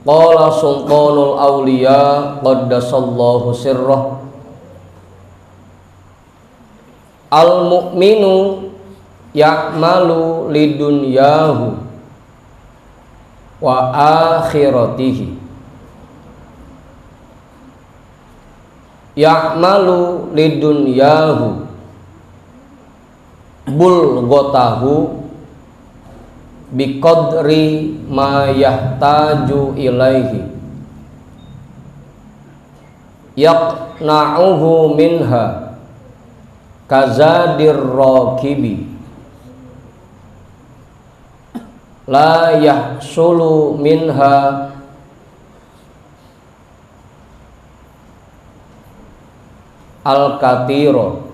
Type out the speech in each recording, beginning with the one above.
Qala sultanul awliya qaddasallahu sirrah, al mu'minu ya'malu lidunyahu wa akhiratihi. Ya'malu lidunyahu bulgotahu biqadri ma yahtaju ilaihi, yaqna'uhu minha kazadir rakibi, la yahsulu minha al-katiro.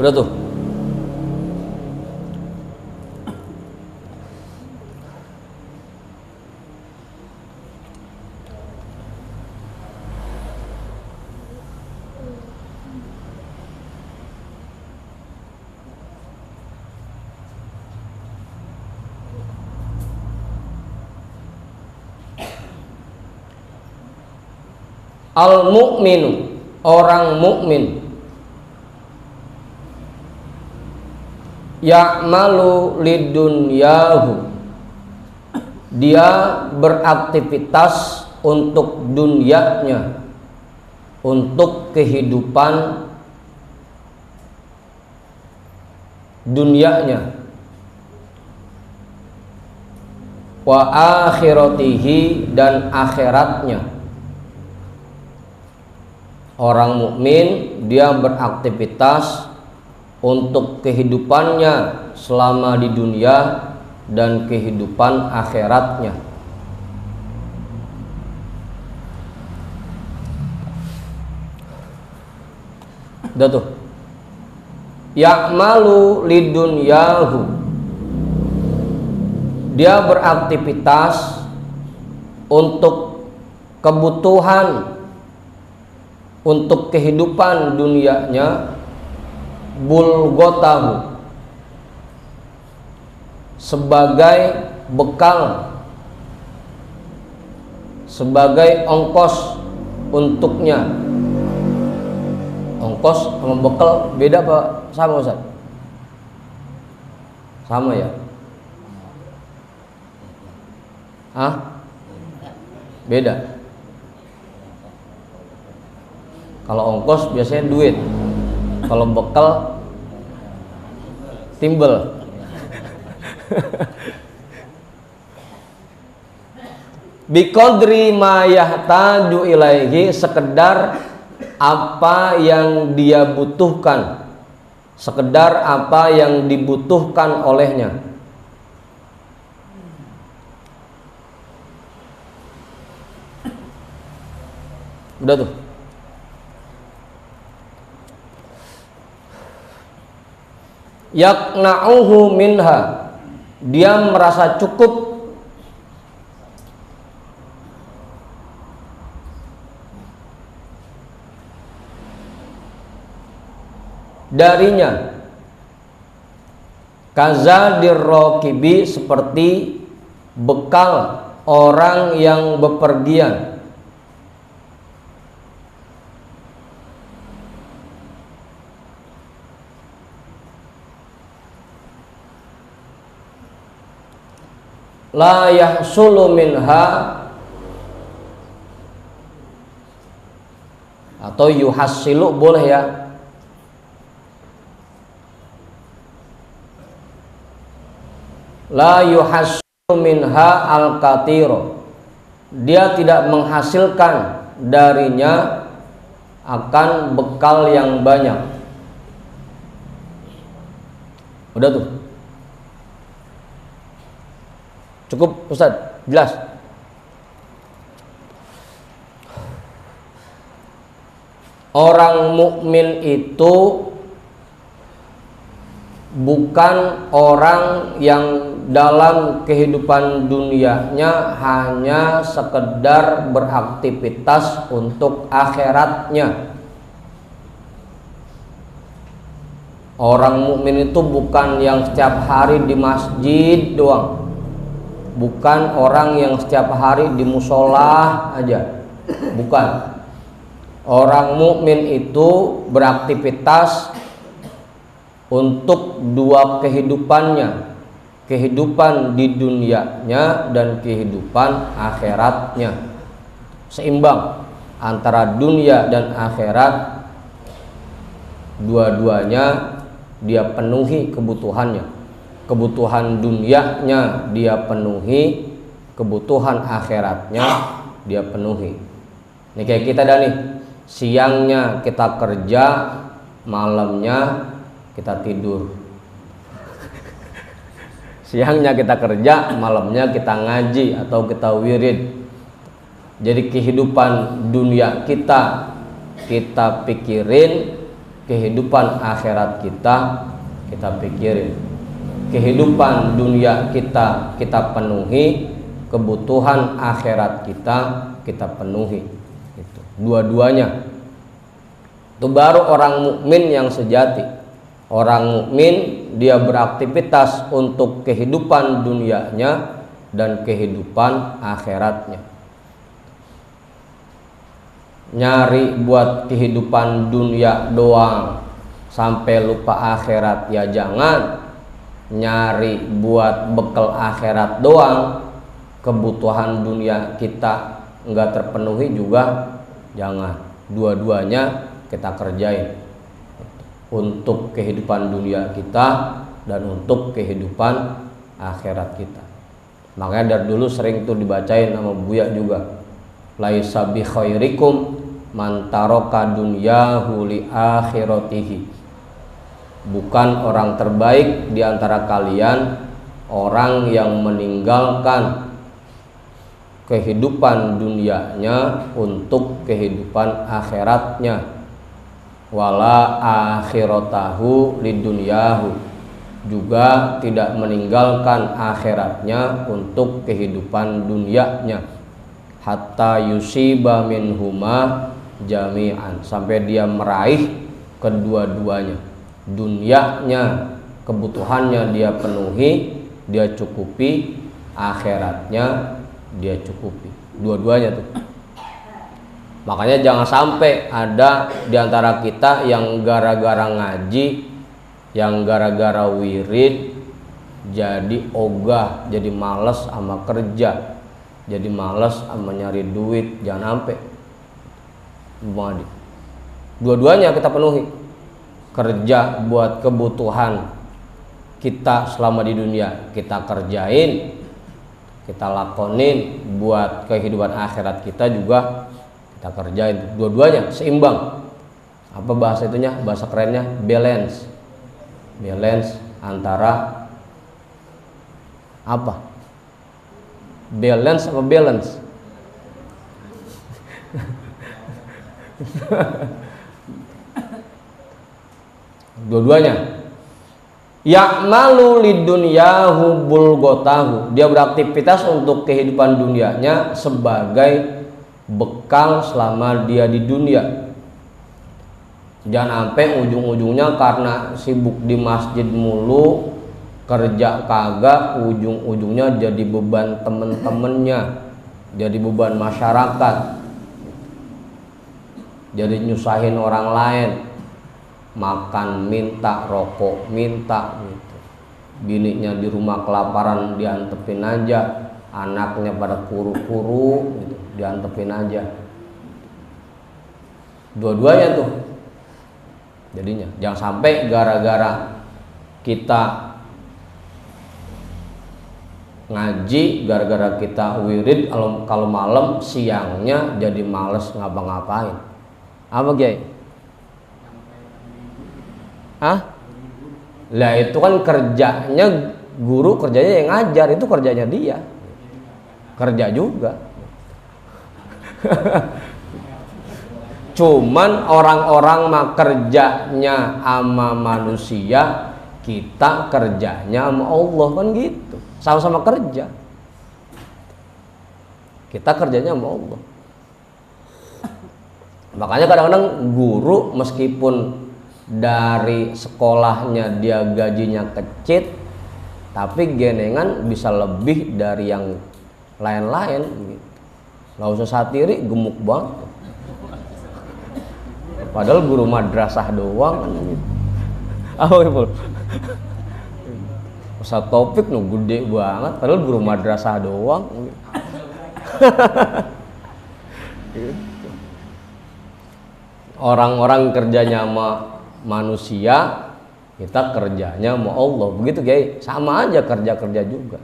Udah tuh. Al-mu'minu, orang mukmin, ya'malu lidunyahu, dia beraktivitas untuk dunyanya, untuk kehidupan dunyanya, wa akhiratihi, dan akhiratnya. Orang mukmin dia beraktivitas untuk kehidupannya selama di dunia dan kehidupan akhiratnya. Udah tuh. Ya'malu lidunyahu, dia beraktivitas untuk kebutuhan, untuk kehidupan dunianya, bulgotahu, sebagai bekal, sebagai ongkos untuknya. Ongkos sama bekal beda apa sama, Ustaz? Sama ya? Hah? Beda. Kalau ongkos biasanya duit, kalau bekal timbel. Biqadri ma yahtaju ilaihi, sekedar apa yang dia butuhkan, sekedar apa yang dibutuhkan olehnya. Udah tuh. Yaqna'uhu minha, dia merasa cukup darinya, kazadir rakibi, seperti bekal orang yang bepergian. La yahsulu minha, atau yuhassilu boleh ya. La yuhassilu minha al-katiro, dia tidak menghasilkan darinya akan bekal yang banyak. Udah tuh. Cukup Ustaz, jelas? Orang mukmin itu bukan orang yang dalam kehidupan dunianya hanya sekedar beraktivitas untuk akhiratnya. Orang mukmin itu bukan yang setiap hari di masjid doang, bukan orang yang setiap hari di musola aja, bukan. Orang mukmin itu beraktivitas untuk dua kehidupannya, kehidupan di dunianya dan kehidupan akhiratnya, seimbang antara dunia dan akhirat. Dua-duanya dia penuhi kebutuhannya, kebutuhan dunianya dia penuhi, kebutuhan akhiratnya dia penuhi. Ini kayak kita dah nih, siangnya kita kerja, malamnya kita tidur. Siangnya kita kerja, malamnya kita ngaji atau kita wirid. Jadi kehidupan dunia kita pikirin, kehidupan akhirat kita pikirin. Kehidupan dunia kita penuhi, kebutuhan akhirat kita penuhi. Itu dua-duanya. Itu baru orang mukmin yang sejati. Orang mukmin dia beraktivitas untuk kehidupan dunianya dan kehidupan akhiratnya. Nyari buat kehidupan dunia doang sampai lupa akhirat ya jangan. Nyari buat bekal akhirat doang, kebutuhan dunia kita enggak terpenuhi juga jangan. Dua-duanya kita kerjain untuk kehidupan dunia kita dan untuk kehidupan akhirat kita. Makanya dari dulu sering tuh dibacain sama Buya juga, laisa bi khairikum man taraka dunyahu li akhiratihi. Bukan orang terbaik di antara kalian orang yang meninggalkan kehidupan dunianya untuk kehidupan akhiratnya. Wala akhiratahu lidunyahu, juga tidak meninggalkan akhiratnya untuk kehidupan dunianya. Hatta yusiba minhuma jami'an, sampai dia meraih kedua-duanya. Dunianya, kebutuhannya dia penuhi, dia cukupi, akhiratnya dia cukupi. Dua-duanya tuh. Makanya jangan sampai ada di antara kita yang gara-gara ngaji, yang gara-gara wirid jadi ogah, jadi males sama kerja, jadi males sama nyari duit. Jangan sampai. Dua-duanya kita penuhi. Kerja buat kebutuhan kita selama di dunia kita kerjain, kita lakonin. Buat kehidupan akhirat kita juga kita kerjain. Dua-duanya seimbang. Apa bahasa itunya? Bahasa kerennya balance. Balance antara apa? Balance apa balance? Dua-duanya. Ya'malu lidunyahu bulgotahu, dia beraktivitas untuk kehidupan dunianya sebagai bekal selama dia di dunia. Jangan sampai ujung-ujungnya karena sibuk di masjid mulu, kerja kagak, ujung-ujungnya jadi beban temen-temennya, jadi beban masyarakat, jadi nyusahin orang lain. Makan minta, rokok minta gitu. Bininya di rumah kelaparan diantepin aja, anaknya pada kuru-kuru gitu, diantepin aja. Dua-duanya tuh jadinya. Jangan sampai gara-gara kita ngaji, gara-gara kita wirid, kalau malam siangnya jadi males ngapa-ngapain. Apa Kiai? Lah itu kan kerjanya guru, kerjanya yang ngajar, itu kerjanya dia. Kerja juga. Cuman orang-orang mah kerjanya sama manusia, kita kerjanya sama Allah, kan gitu. Sama-sama kerja. Kita kerjanya sama Allah. Makanya kadang-kadang guru meskipun dari sekolahnya dia gajinya kecil, tapi genengan bisa lebih dari yang lain-lain gitu. Nggak usah satiri, gemuk banget. Padahal guru madrasah doang kan gitu. Ibu? Ustaz Taufik nu gede banget, padahal guru madrasah doang. Orang-orang kerjanya sama manusia, kita kerjanya sama Allah. Begitu Kiai, sama aja kerja-kerja juga.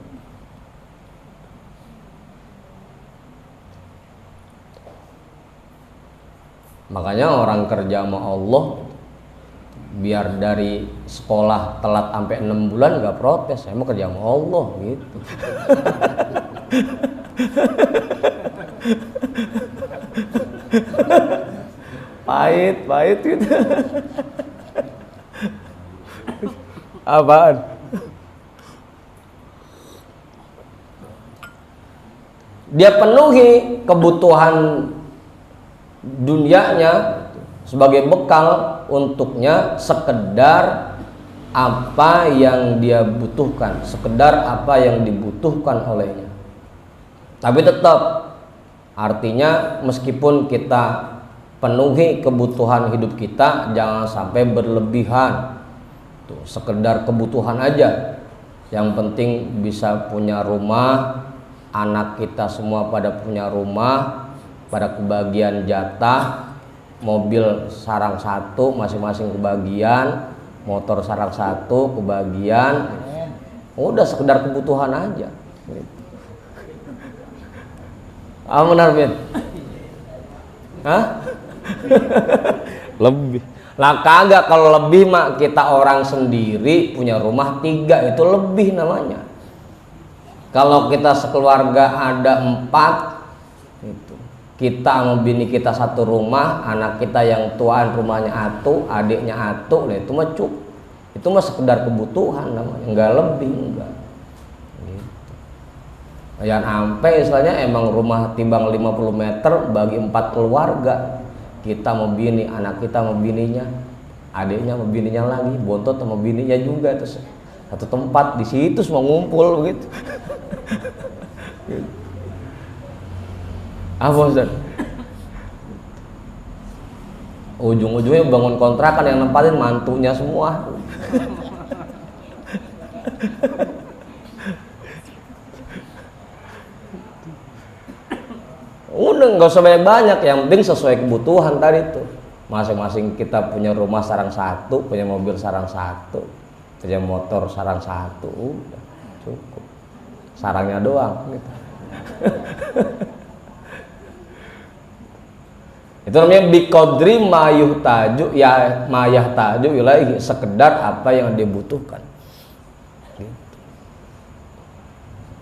Makanya orang kerja sama Allah, biar dari sekolah telat sampai 6 bulan nggak protes, saya mau kerja sama Allah gitu. Pahit gitu. Apaan? Dia penuhi kebutuhan dunianya sebagai bekal untuknya, sekedar apa yang dia butuhkan, sekedar apa yang dibutuhkan olehnya. Tapi tetap artinya meskipun kita penuhi kebutuhan hidup kita, jangan sampai berlebihan. Tuh, sekedar kebutuhan aja. Yang penting bisa punya rumah, anak kita semua pada punya rumah, pada kebagian jatah, mobil sarang satu masing-masing kebagian, motor sarang satu kebagian. Udah sekedar kebutuhan aja. Benar Bin? Hah? Lebih. Lah kagak, kalau lebih mah kita orang sendiri punya rumah 3 itu lebih namanya. Kalau kita sekeluarga ada 4 itu, kita sama bini kita satu rumah, anak kita yang tuaan rumahnya atu, adiknya atu, nah itu mah cukup. Itu mah sekedar kebutuhan namanya, enggak lebih, enggak. Gitu. Jangan sampai istilahnya emang rumah timbang 50 meter bagi 4 keluarga. Kita mau bini, anak kita mau bininya, adiknya mau bininya lagi, bontot sama bininya juga, terus satu tempat di situ semua ngumpul begitu. Apa Ustaz? Ujung-ujungnya bangun kontrakan yang nempatin mantunya semua. Udah nggak usah banyak-banyak, yang penting sesuai kebutuhan tadi tuh. Masing-masing kita punya rumah sarang satu, punya mobil sarang satu, punya motor sarang satu, udah cukup. Sarangnya doang gitu. Itu namanya biqadri mayuhtaju ya mayahtaju ilaihi, sekedar apa yang dibutuhkan. Gitu.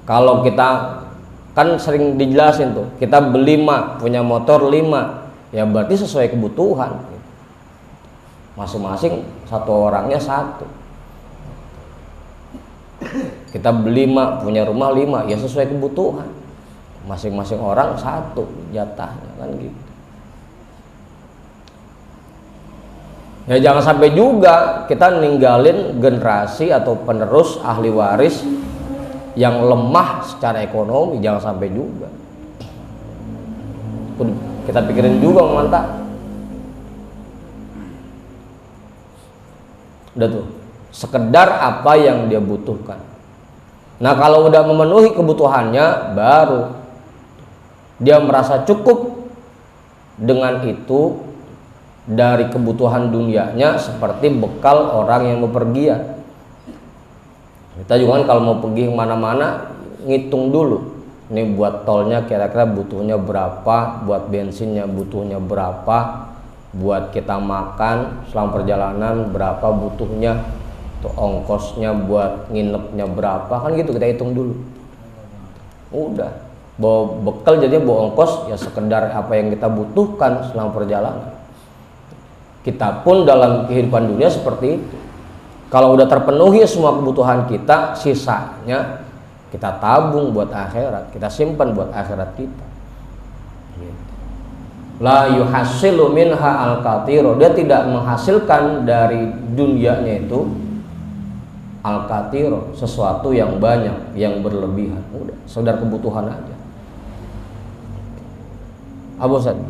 Kalau kita kan sering dijelasin tuh, kita beli punya motor 5, ya berarti sesuai kebutuhan. Masing-masing satu orangnya 1. Kita beli punya rumah 5, ya sesuai kebutuhan. Masing-masing orang 1 jatahnya kan gitu. Ya jangan sampai juga kita ninggalin generasi atau penerus ahli waris yang lemah secara ekonomi, jangan sampai juga. Kita pikirin juga mantap. Udah tuh, sekedar apa yang dia butuhkan. Nah kalau udah memenuhi kebutuhannya, baru dia merasa cukup dengan itu dari kebutuhan dunianya, seperti bekal orang yang bepergian. Kita juga kan kalau mau pergi kemana-mana ngitung dulu, ini buat tolnya kira-kira butuhnya berapa, buat bensinnya butuhnya berapa, buat kita makan selama perjalanan berapa butuhnya, tuh ongkosnya buat nginepnya berapa, kan gitu kita hitung dulu. Udah bawa bekal jadinya bawa ongkos ya sekedar apa yang kita butuhkan selama perjalanan. Kita pun dalam kehidupan dunia seperti itu. Kalau udah terpenuhi semua kebutuhan kita, sisanya kita tabung buat akhirat, kita simpan buat akhirat kita. Gitu. La yuhasilu minha al-kathiro, dia tidak menghasilkan dari dunianya itu al-kathiro, sesuatu yang banyak, yang berlebihan. Udah, sekedar kebutuhan aja. Abu Ustaz,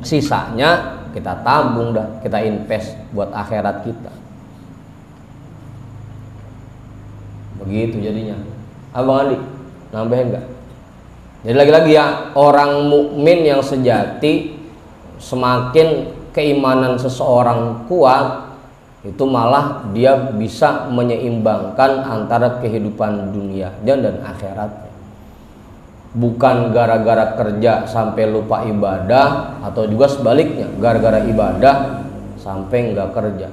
sisanya kita tabung dah, kita invest buat akhirat kita. Begitu jadinya. Abang Andi, nambahin enggak? Jadi lagi-lagi ya, orang mukmin yang sejati, semakin keimanan seseorang kuat, itu malah dia bisa menyeimbangkan antara kehidupan dunia dan akhiratnya. Bukan gara-gara kerja sampai lupa ibadah, atau juga sebaliknya, gara-gara ibadah sampai nggak kerja.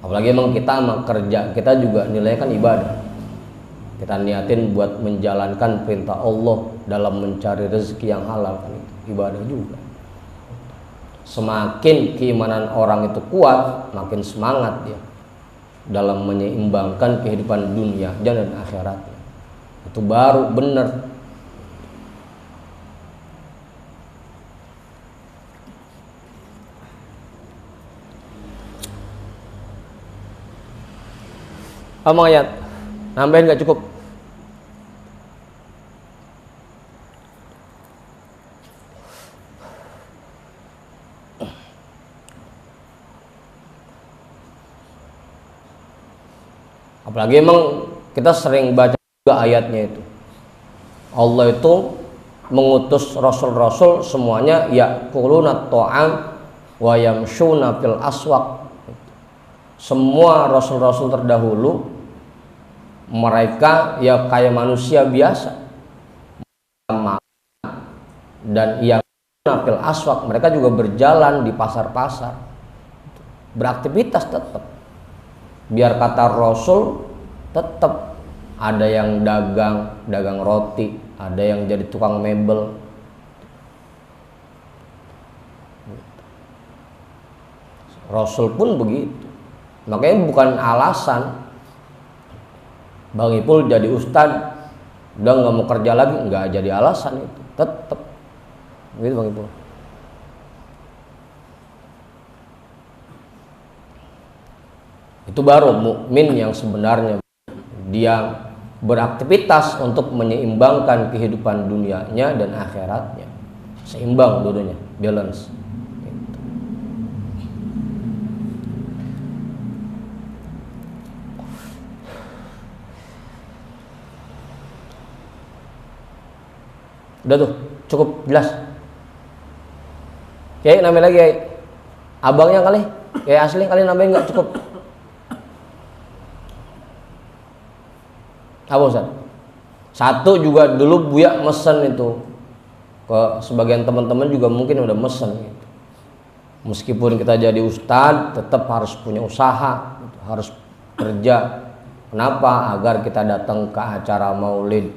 Apalagi emang kita kerja, kita juga nilainya kan ibadah. Kita niatin buat menjalankan perintah Allah dalam mencari rezeki yang halal, kan itu ibadah juga. Semakin keimanan orang itu kuat, makin semangat dia dalam menyeimbangkan kehidupan dunia dan akhiratnya. Itu baru benar. Omong ayat, nambahin nggak cukup? Apalagi emang kita sering baca juga ayatnya itu. Allah itu mengutus rasul-rasul semuanya ya'kuluna ta'am wa yamshuna fil aswaq. Semua rasul-rasul terdahulu mereka ya kayak manusia biasa, dan yang fil aswaq, mereka juga berjalan di pasar-pasar, beraktivitas tetap. Biar kata Rasul, tetap ada yang dagang roti, ada yang jadi tukang mebel. Rasul pun begitu. Makanya bukan alasan Bang Ipul jadi ustadz udah nggak mau kerja lagi, nggak jadi alasan itu, tetap begitu Bang Ipul. Itu baru mukmin yang sebenarnya, dia beraktivitas untuk menyeimbangkan kehidupan dunianya dan akhiratnya, seimbang dua-duanya, balance. Udah tuh, cukup jelas. Kayak nambahin lagi, kayak abangnya kali, kayak asli kali nambahin nggak cukup. Apa Ustaz? Satu juga dulu Buya mesen itu ke sebagian teman-teman juga mungkin udah mesen gitu. Meskipun kita jadi ustadz, tetap harus punya usaha, harus kerja. Kenapa? Agar kita datang ke acara maulid,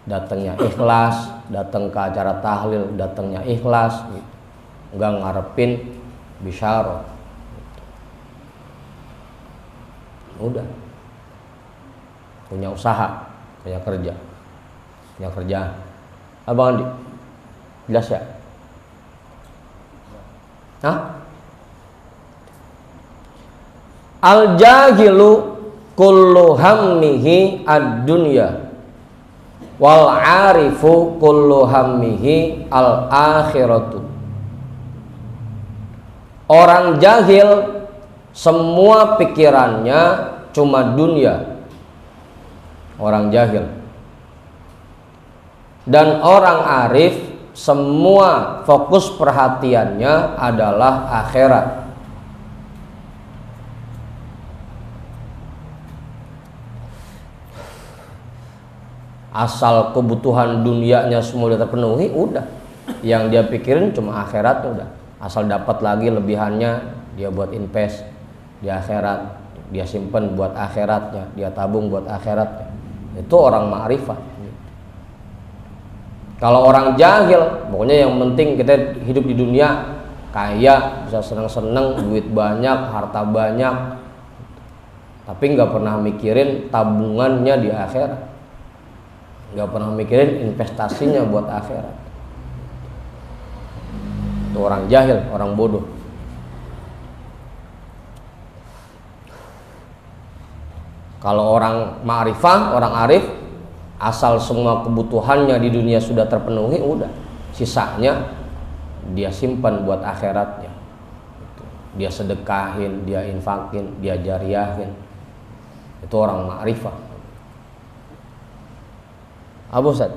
datangnya ikhlas, datang ke acara tahlil, datangnya ikhlas, gitu. Nggak ngarepin bisyarah. Gitu. Udah. Punya usaha, punya kerja, punya kerjaan. Abang Andi, jelas ya? Hah? Al-jahilu kullu hammihi ad-dunya wal arifu kullu hammihi al-akhiratu. Orang jahil semua pikirannya cuma dunia. Orang jahil. Dan orang arif semua fokus perhatiannya adalah akhirat. Asal kebutuhan dunianya semua udah terpenuhi, udah. Yang dia pikirin cuma akhirat, udah. Asal dapat lagi lebihannya, dia buat invest di akhirat, dia simpen buat akhiratnya, dia tabung buat akhiratnya. Itu orang ma'rifat. Kalau orang jahil, pokoknya yang penting kita hidup di dunia kaya, bisa seneng-seneng, duit banyak, harta banyak, tapi nggak pernah mikirin tabungannya di akhirat, nggak pernah mikirin investasinya buat akhirat. Itu orang jahil, orang bodoh. Kalau orang ma'rifah, orang arif, asal semua kebutuhannya di dunia sudah terpenuhi, udah, sisanya dia simpan buat akhiratnya. Dia sedekahin, dia infakin, dia jariyahin. Itu orang ma'rifah. Abu Ustaz,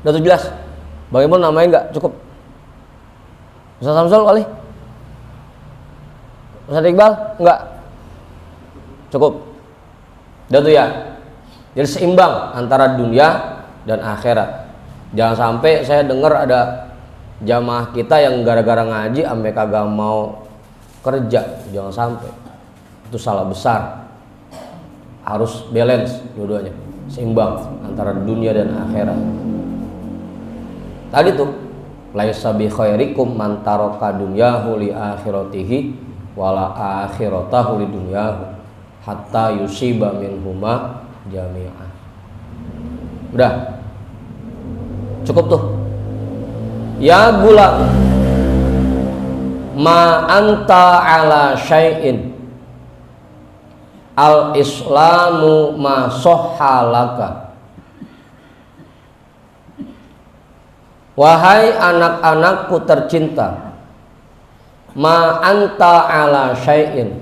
udah tuh jelas. Bagaimana namanya enggak cukup? Ustaz Samsul kali? Ustaz Iqbal? Enggak? Cukup. Udah tuh ya. Jadi seimbang antara dunia dan akhirat. Jangan sampai saya dengar ada jamaah kita yang gara-gara ngaji sampai kagak mau kerja. Jangan sampai. Itu salah besar. Harus balance dua-duanya, seimbang antara dunia dan akhirat. Tadi tuh, laisa bi khairikum man taraka dunyahu li akhiratihi wala akhiratahu li dunyahu hatta yusiba minhuma jami'an. Udah. Cukup tuh. Ya gulam, ma anta ala syai'in al-islamu ma sohalaka. Wahai anak-anakku tercinta, ma anta ala syai'in,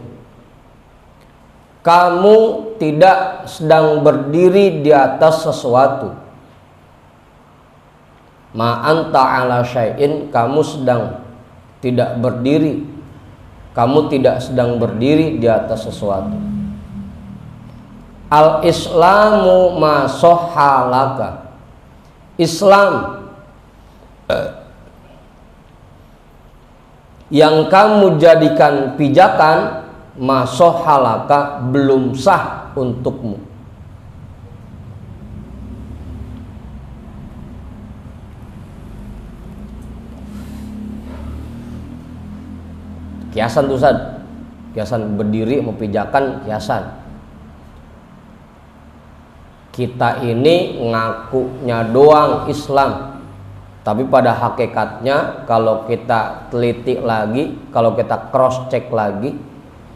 kamu tidak sedang berdiri di atas sesuatu. Ma anta ala syai'in, kamu sedang tidak berdiri, kamu tidak sedang berdiri di atas sesuatu. Al-islamu ma sohalaka, Islam yang kamu jadikan pijakan, ma sohalaka, belum sah untukmu. Kiasan tuh Ustaz, kiasan berdiri mau pijakan, kiasan. Kita ini ngakunya doang Islam, tapi pada hakikatnya kalau kita teliti lagi, kalau kita cross check lagi,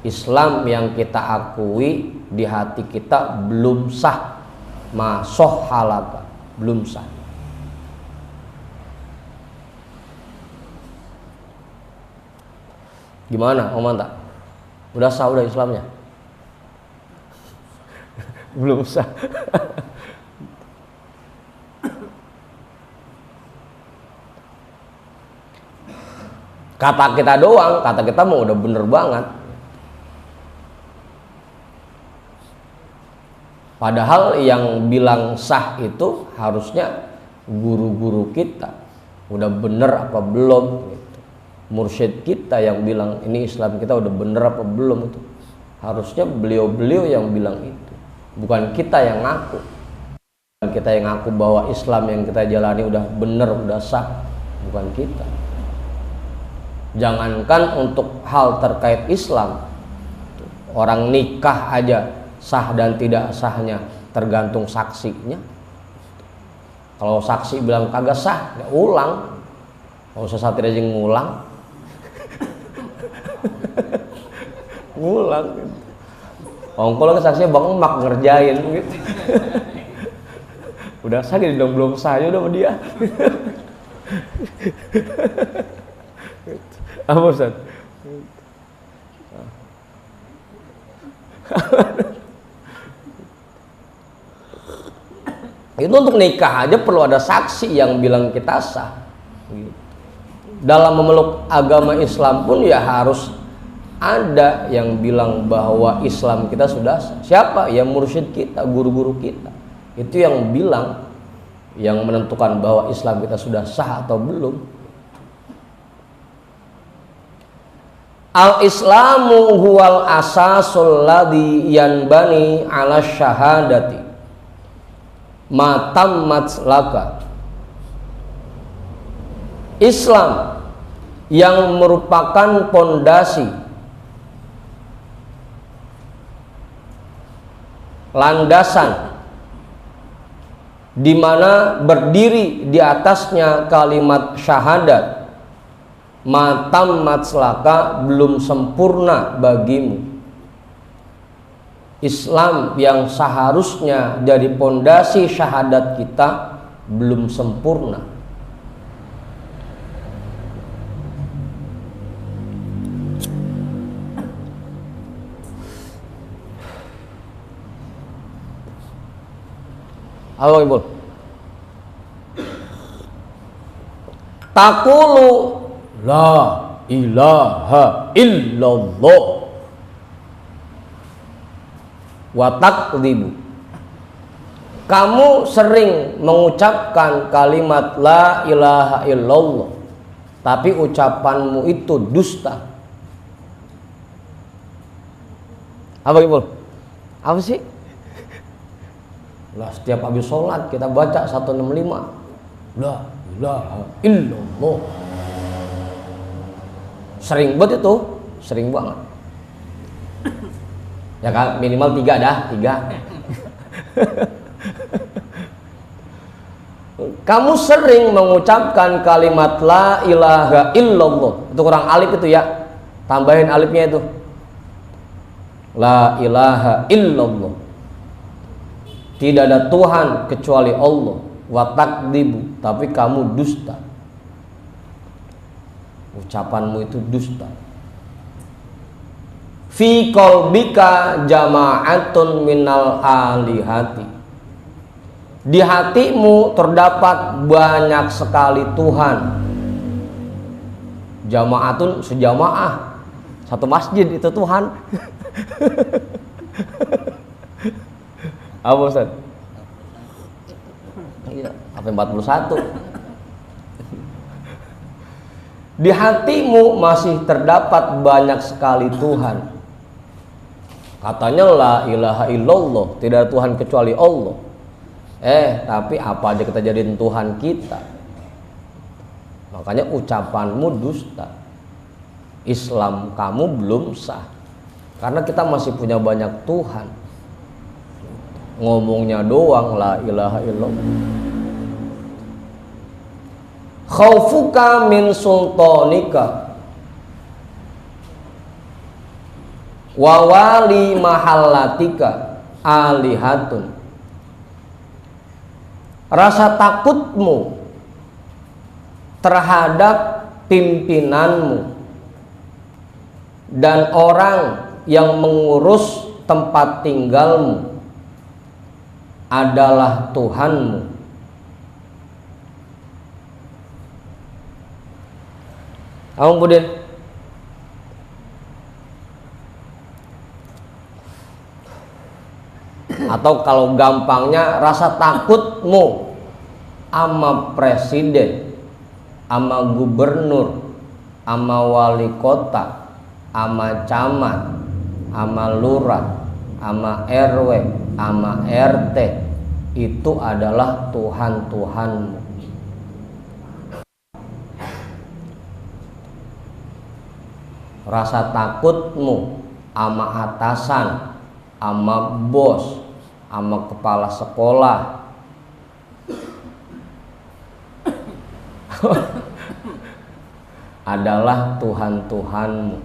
Islam yang kita akui di hati kita belum sah, ma sohalaka, belum sah. Gimana, Om Manta? Udah sah udah Islamnya? Belum sah. Kata kita doang, kata kita mau udah bener banget. Padahal yang bilang sah itu harusnya guru-guru kita. Udah bener apa belum gitu. Mursyid kita yang bilang ini Islam kita udah bener apa belum itu. Harusnya beliau-beliau yang bilang itu. Bukan kita yang ngaku. Bukan kita yang ngaku bahwa Islam yang kita jalani udah bener, udah sah. Bukan kita. Jangankan untuk hal terkait Islam, orang nikah aja sah dan tidak sahnya tergantung saksinya. Kalau saksi bilang kagak sah, ya ulang. Kalau sesat aja ngulang. Ngulang gitu. Kalau saksinya Bang Emak ngerjain gitu. Udah sah gitu dong, belum sah aja udah sama dia. Apa Ustaz? Itu untuk nikah aja perlu ada saksi yang bilang kita sah. Dalam memeluk agama Islam pun ya harus ada yang bilang bahwa Islam kita sudah sah. Siapa? Ya mursyid kita, guru-guru kita. Itu yang bilang, yang menentukan bahwa Islam kita sudah sah atau belum. Al-Islamu huwal asasul ladzi yanbani ala syahadati ma tammat laka. Islam yang merupakan pondasi, landasan di mana berdiri di atasnya kalimat syahadat, matam matslaka, belum sempurna bagimu. Islam yang seharusnya jadi pondasi syahadat kita belum sempurna. Halo Ibu. Taqulu la ilaha illallah wa takdzibu. Kamu sering mengucapkan kalimat la ilaha illallah, tapi ucapanmu itu dusta. Apa Ibu? Apa sih? Lah setiap habis sholat kita baca 165 la ilaha illallah. Sering banget itu, sering banget. Ya kan, minimal 3 dah, 3. Kamu sering mengucapkan kalimat la ilaha illallah. Itu kurang alif itu ya. Tambahin alifnya itu. La ilaha illallah. Tidak ada Tuhan kecuali Allah. Wa takdzibu, tapi kamu dusta. Ucapanmu itu dusta. Fi qalbika jama'atun minal alihati. Di hatimu terdapat banyak sekali Tuhan. Jama'atun, sejamaah, satu masjid itu Tuhan. Apa Ustaz? Iya, apa 41? Di hatimu masih terdapat banyak sekali Tuhan. Katanya la ilaha illallah, tidak ada Tuhan kecuali Allah. Tapi apa aja kita jadiin Tuhan kita. Makanya ucapanmu dusta. Islam kamu belum sah. Karena kita masih punya banyak Tuhan. Ngomongnya doang la ilaha illallah. Khaufuka min sultanika wa wali mahallatika alihatun. Rasa takutmu terhadap pimpinanmu dan orang yang mengurus tempat tinggalmu adalah Tuhanmu. Kemudian atau kalau gampangnya rasa takutmu sama presiden, sama gubernur, sama wali kota, sama camat, sama lurah, sama RW, sama RT, itu adalah Tuhan-Tuhanmu. Rasa takutmu sama atasan, sama bos, sama kepala sekolah adalah Tuhan-Tuhanmu.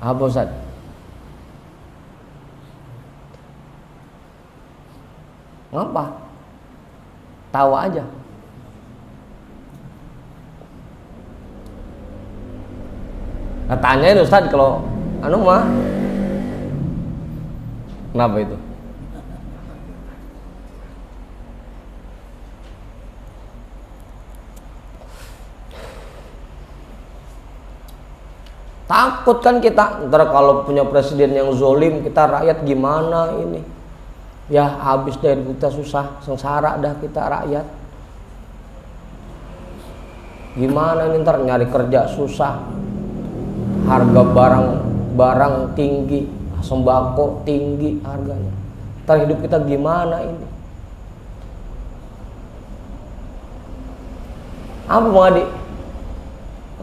Apa Ustaz? Ngapa? Tawa aja. Nah, tanyain Ustaz kalau anu mah. Kenapa itu? Takut kan kita, ntar kalau punya presiden yang zolim, kita rakyat gimana ini? Ya habis deh kita, susah, sengsara dah kita rakyat. Gimana ini, ntar nyari kerja susah, harga barang tinggi, sembako tinggi harganya. Ntar hidup kita gimana ini? Apa Bang Adi?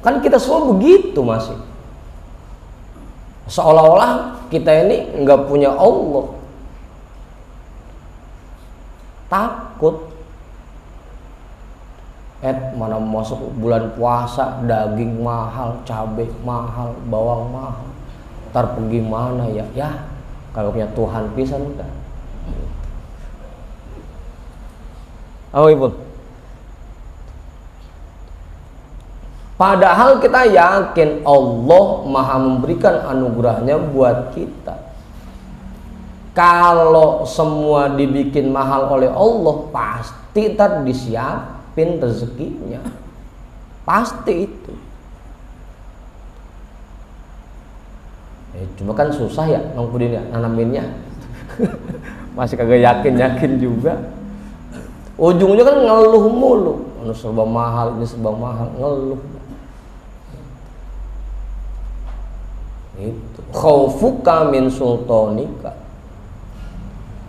Kan kita semua begitu masih. Seolah-olah kita ini nggak punya Allah. takut. Mana masuk bulan puasa, daging mahal, cabai mahal, bawang mahal. Ntar pergi mana ya? Ya, kalau punya Tuhan pisan udah. Oh ibu. Padahal kita yakin Allah maha memberikan anugerahnya buat kita. Kalau semua dibikin mahal oleh Allah, pasti ntar disiapin rezekinya. Pasti itu. Cuma kan susah ya ngangkudin ya, nanaminnya. Masih kagak yakin juga. Ujungnya kan ngeluh mulu. Ini serba mahal, ini serba mahal, ngeluh. Itu khaufuka min sultanika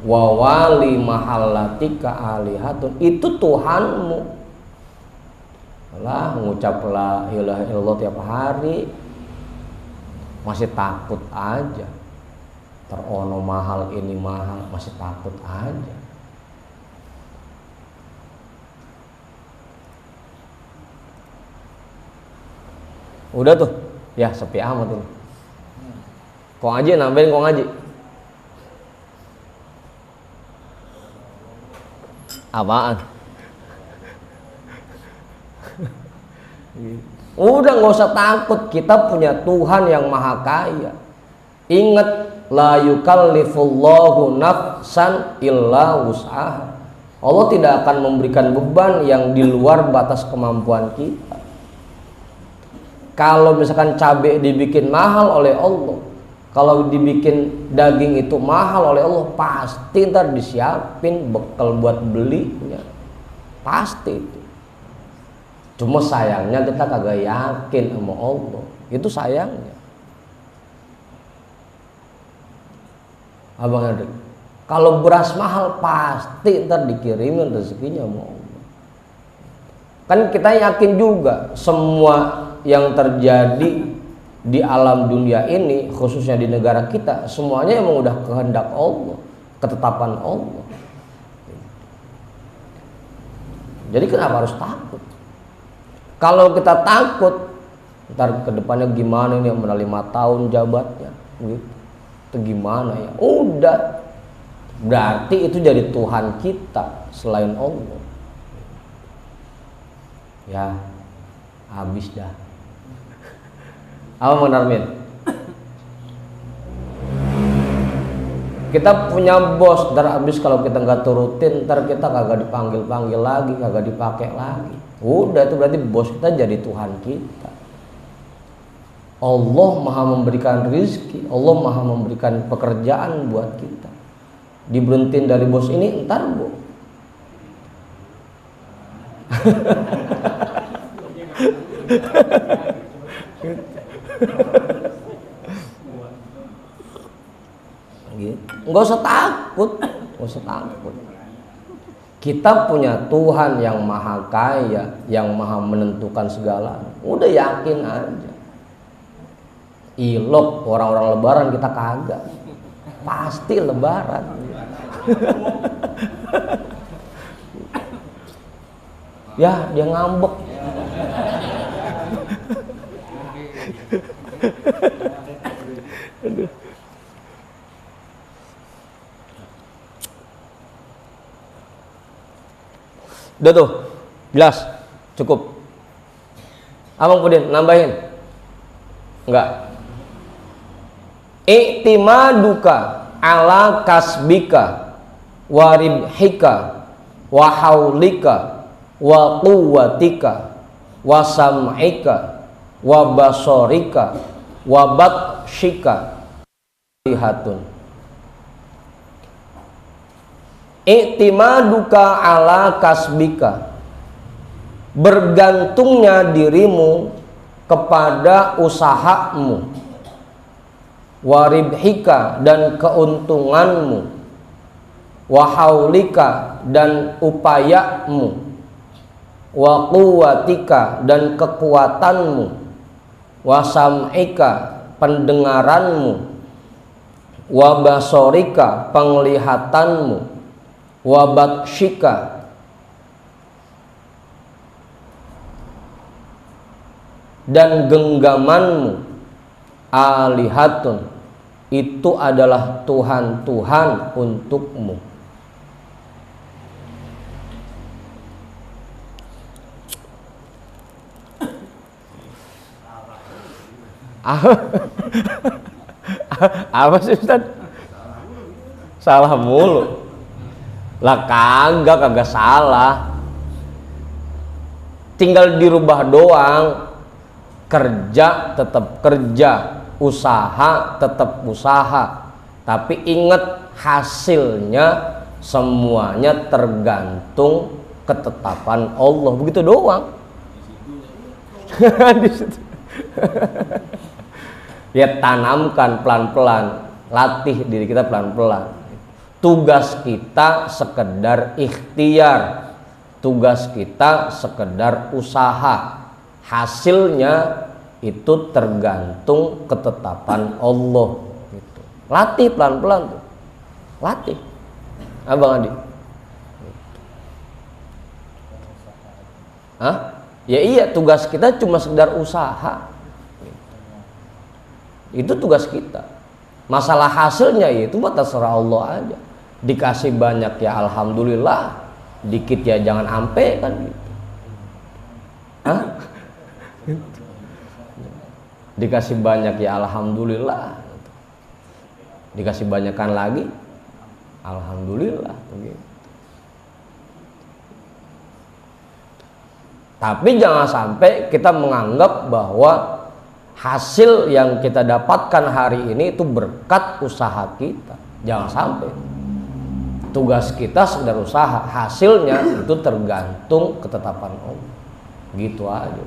wa wali mahallatika alihatun, itu Tuhanmu. Lah ngucap la ilaha illallah tiap hari masih takut aja. Terono mahal ini mahal, masih takut aja. Udah tuh, ya sepi amat ini. Kok ngaji nambahin kok ngaji. Apaan? Udah nggak usah takut, kita punya Tuhan yang maha kaya. Ingat, la yukallifullahu nafsan illa wus'aha. Allah tidak akan memberikan beban yang di luar batas kemampuan kita. Kalau misalkan cabai dibikin mahal oleh Allah, kalau dibikin daging itu mahal oleh Allah, pasti ntar disiapin bekal buat belinya. Pasti itu. Cuma sayangnya kita kagak yakin sama Allah. Itu sayangnya. Abang Adek, kalau beras mahal pasti ntar dikirimin rezekinya sama Allah. Kan kita yakin juga semua yang terjadi di alam dunia ini, khususnya di negara kita, semuanya emang udah kehendak Allah, ketetapan Allah. Jadi kenapa harus takut? Kalau kita takut, ntar kedepannya gimana ini, yang 5 tahun jabatnya gitu. Itu gimana ya? Udah, berarti itu jadi Tuhan kita selain Allah. Ya, habis dah. Apa benar Min? Kita punya bos, ntar habis kalau kita nggak turutin, ntar kita kagak dipanggil lagi, kagak dipakai lagi. Udah, itu berarti bos kita jadi Tuhan kita. Allah maha memberikan rizki, Allah maha memberikan pekerjaan buat kita. Diberhentiin dari bos ini, ntar bu. Nggak usah takut, nggak usah takut. Kita punya Tuhan yang maha kaya, yang maha menentukan segala. Udah yakin aja. Ilok orang-orang lebaran, kita kagak. Pasti lebaran. Ya, dia ngambek. Aduh. Udah tuh, jelas, cukup. Abang Pudin, nambahin? Enggak. I'timaduka ala kasbika wa ribhika wa haulika wa quwwatika wa sam'ika wa basorika wa batshika lihatun. I'timaduka ala kasbika, bergantungnya dirimu kepada usahamu, waribhika dan keuntunganmu, wahaulika dan upayamu, wa quwwatika dan kekuatanmu, wasam'ika pendengaranmu, wa basorika penglihatanmu, wa batshika, dan genggamanmu, alihatun, itu adalah Tuhan-Tuhan untukmu. Apa sih Ustaz? Salah mulu. Lah kagak salah. Tinggal dirubah doang. Kerja tetap kerja, usaha tetap usaha. Tapi ingat, hasilnya semuanya tergantung ketetapan Allah. Begitu doang. Di situ. Ya tanamkan pelan-pelan, latih diri kita pelan-pelan. Tugas kita sekedar ikhtiar, tugas kita sekedar usaha, hasilnya itu tergantung ketetapan Allah gitu. Latih pelan-pelan tuh, latih Abang Adi. Hah? Ya iya, tugas kita cuma sekedar usaha. Itu tugas kita. Masalah hasilnya itu terserah Allah aja. Dikasih banyak ya alhamdulillah, dikit ya jangan ampe kan gitu. Hah? Dikasih banyak ya alhamdulillah, dikasih banyakan lagi alhamdulillah gitu. Tapi jangan sampai kita menganggap bahwa hasil yang kita dapatkan hari ini itu berkat usaha kita. Jangan sampai. Tugas kita sekedar usaha, hasilnya itu tergantung ketetapan Allah. Gitu aja.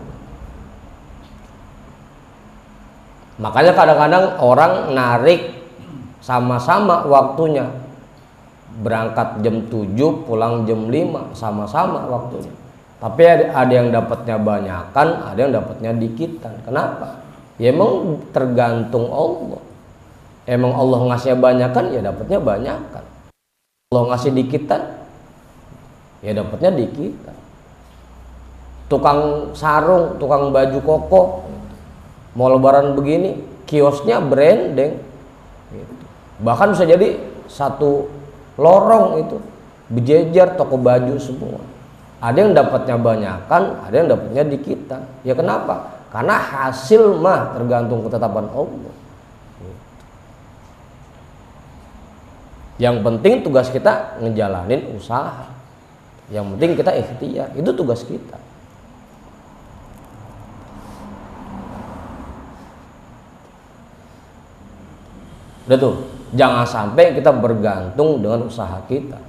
Makanya kadang-kadang orang narik sama-sama waktunya. Berangkat jam 7, pulang jam 5, sama-sama waktunya. Tapi ada yang dapatnya banyakan, ada yang dapatnya dikitan. Kenapa? Ya emang tergantung Allah. Emang Allah ngasihnya banyakan, ya dapatnya banyakan. Allah ngasih dikitan, ya dapatnya dikitan. Tukang sarung, tukang baju koko, mau lebaran begini, kiosnya branding gitu. Bahkan bisa jadi satu lorong itu berjejer toko baju semua. Ada yang dapatnya banyakan, ada yang dapatnya dikitan. Ya kenapa? Karena hasil mah tergantung ketetapan Allah. Yang penting tugas kita ngejalanin usaha. Yang penting kita ikhtiar, itu tugas kita. Udah tuh, jangan sampai kita bergantung dengan usaha kita.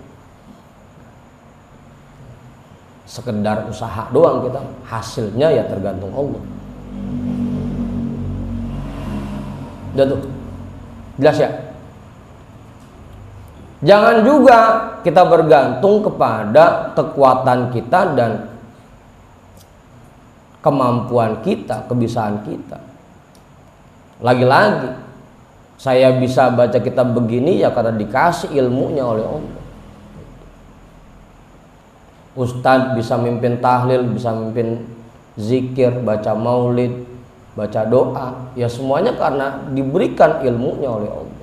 Sekedar usaha doang kita, hasilnya ya tergantung Allah. Udah tuh, jelas ya? Jangan juga kita bergantung kepada kekuatan kita dan kemampuan kita, kebisaan kita. Lagi-lagi, saya bisa baca kitab begini ya karena dikasih ilmunya oleh Allah. Ustadz bisa mimpin tahlil, bisa mimpin zikir, baca maulid, baca doa, ya semuanya karena diberikan ilmunya oleh Allah.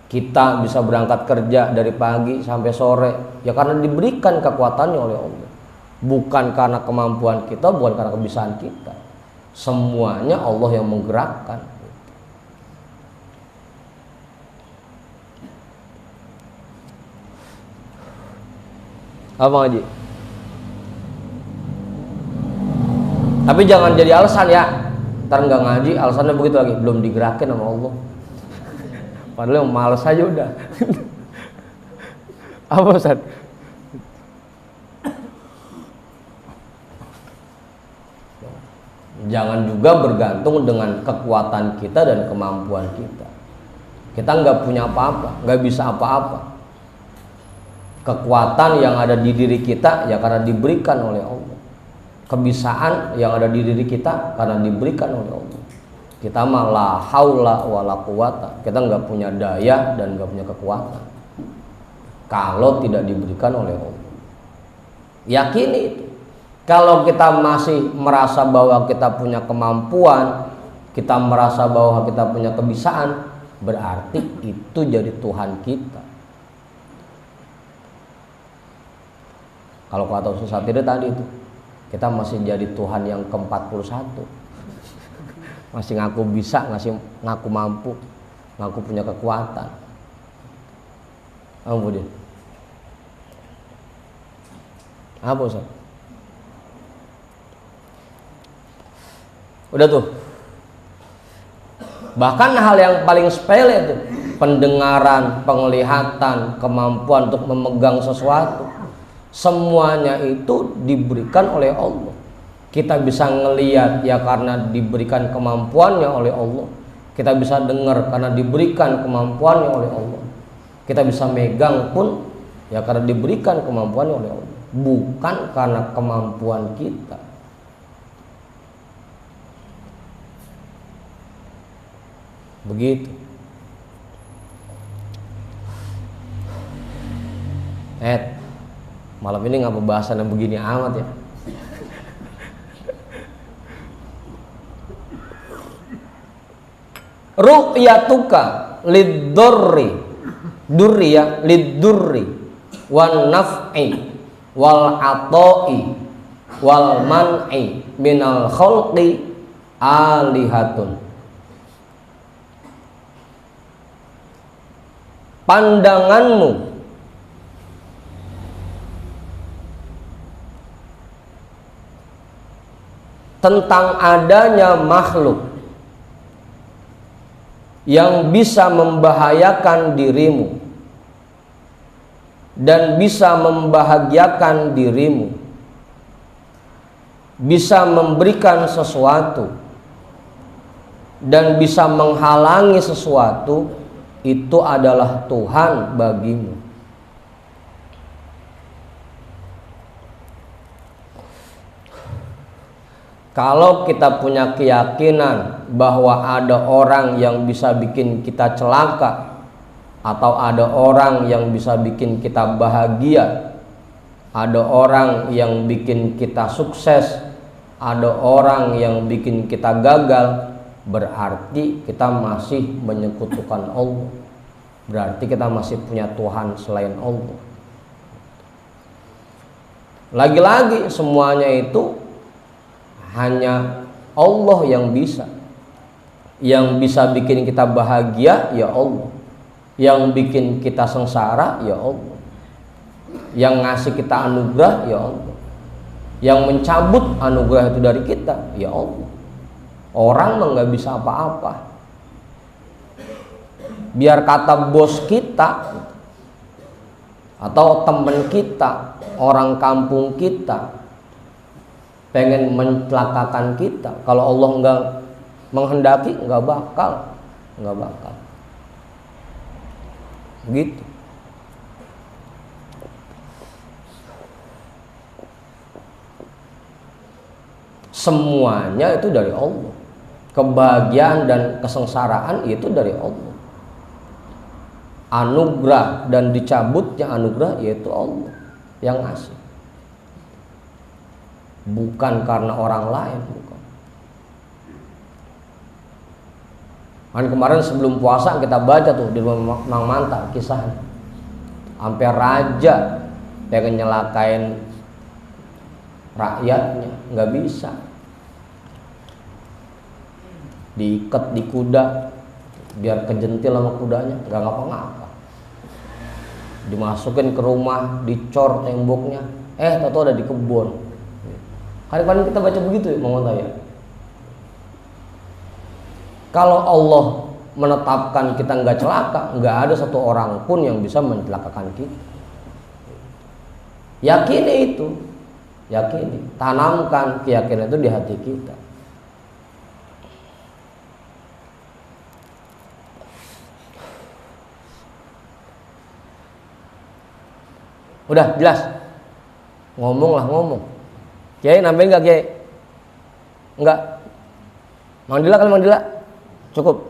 Kita bisa berangkat kerja dari pagi sampai sore, ya karena diberikan kekuatannya oleh Allah. Bukan karena kemampuan kita, bukan karena kebisaan kita. Semuanya Allah yang menggerakkan. Apa Haji? Tapi jangan jadi alasan ya. Ntar nggak ngaji, alasannya begitu lagi, belum digerakin sama Allah. Padahal yang males aja udah. Apa Ustaz? Jangan juga bergantung dengan kekuatan kita dan kemampuan kita. Kita nggak punya apa-apa, nggak bisa apa-apa. Kekuatan yang ada di diri kita ya karena diberikan oleh Allah. Kebisaan yang ada di diri kita karena diberikan oleh Allah. Kita mah la haula wala quwata. Kita nggak punya daya dan nggak punya kekuatan. kalau tidak diberikan oleh Allah. Yakini itu. Kalau kita masih merasa bahwa kita punya kemampuan, kita merasa bahwa kita punya kebisaan, berarti itu jadi Tuhan kita. Kalau kata Ustaz Satria tadi itu, kita masih jadi Tuhan yang ke-41. Masih ngaku bisa, ngaku mampu, ngaku punya kekuatan. Kemudian apa Ustaz? Udah tuh. Bahkan hal yang paling sepele itu, pendengaran, penglihatan, kemampuan untuk memegang sesuatu, semuanya itu diberikan oleh Allah. Kita bisa ngelihat ya karena diberikan kemampuannya oleh Allah. Kita bisa dengar karena diberikan kemampuannya oleh Allah. Kita bisa megang pun ya karena diberikan kemampuannya oleh Allah, bukan karena kemampuan kita. Begitu. Malam ini nggak pembahasan yang begini amat ya. Ru'yatuka lid-durri, durri ya, lid-durri wan naf'i wal ata'i wal man'i minal khalqi alihatun. Pandanganmu tentang adanya makhluk yang bisa membahayakan dirimu dan bisa membahagiakan dirimu, bisa memberikan sesuatu dan bisa menghalangi sesuatu, itu adalah Tuhan bagimu. Kalau kita punya keyakinan bahwa ada orang yang bisa bikin kita celaka, atau ada orang yang bisa bikin kita bahagia, ada orang yang bikin kita sukses, ada orang yang bikin kita gagal, berarti kita masih menyekutukan Allah. Berarti kita masih punya Tuhan selain Allah. Lagi-lagi semuanya itu hanya Allah yang bisa. Yang bisa bikin kita bahagia ya Allah. Yang bikin kita sengsara ya Allah. Yang ngasih kita anugerah ya Allah. Yang mencabut anugerah itu dari kita ya Allah. Orang mah nggak bisa apa-apa. Biar kata bos kita atau teman kita, orang kampung kita pengen mencelakakan kita, kalau Allah nggak menghendaki nggak bakal. Gitu. Semuanya itu dari Allah. Kebahagiaan dan kesengsaraan itu dari Allah. Anugerah dan dicabutnya anugerah yaitu Allah yang ngasih. Bukan karena orang lain, bukan. Kan kemarin sebelum puasa kita baca tuh di rumah Mang Manta kisahnya. Sampai raja pengen nyelakain rakyatnya, nggak bisa. Diikat di kuda biar kejentil sama kudanya, nggak ngapa-ngapa. Dimasukin ke rumah, dicor temboknya, tahu-tahu ada di kebun. Kadang-kadang kita baca begitu ya, Mang Manta ya. Kalau Allah menetapkan kita nggak celaka, nggak ada satu orang pun yang bisa mencelakakan kita. Yakini itu, yakini, tanamkan keyakinan itu di hati kita. Udah jelas, ngomong. Kiai nambahin nggak Kiai? Enggak. Mang Dila kan Mang Dila? Cukup.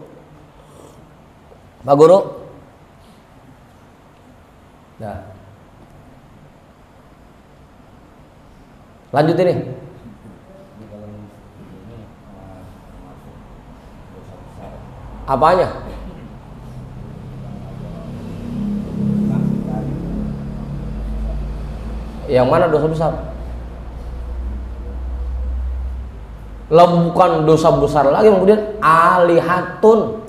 Pak Guru? Nah. Lanjut ini. Apanya? Yang mana dosa besar? Lah bukan dosa besar lagi, kemudian alihatun.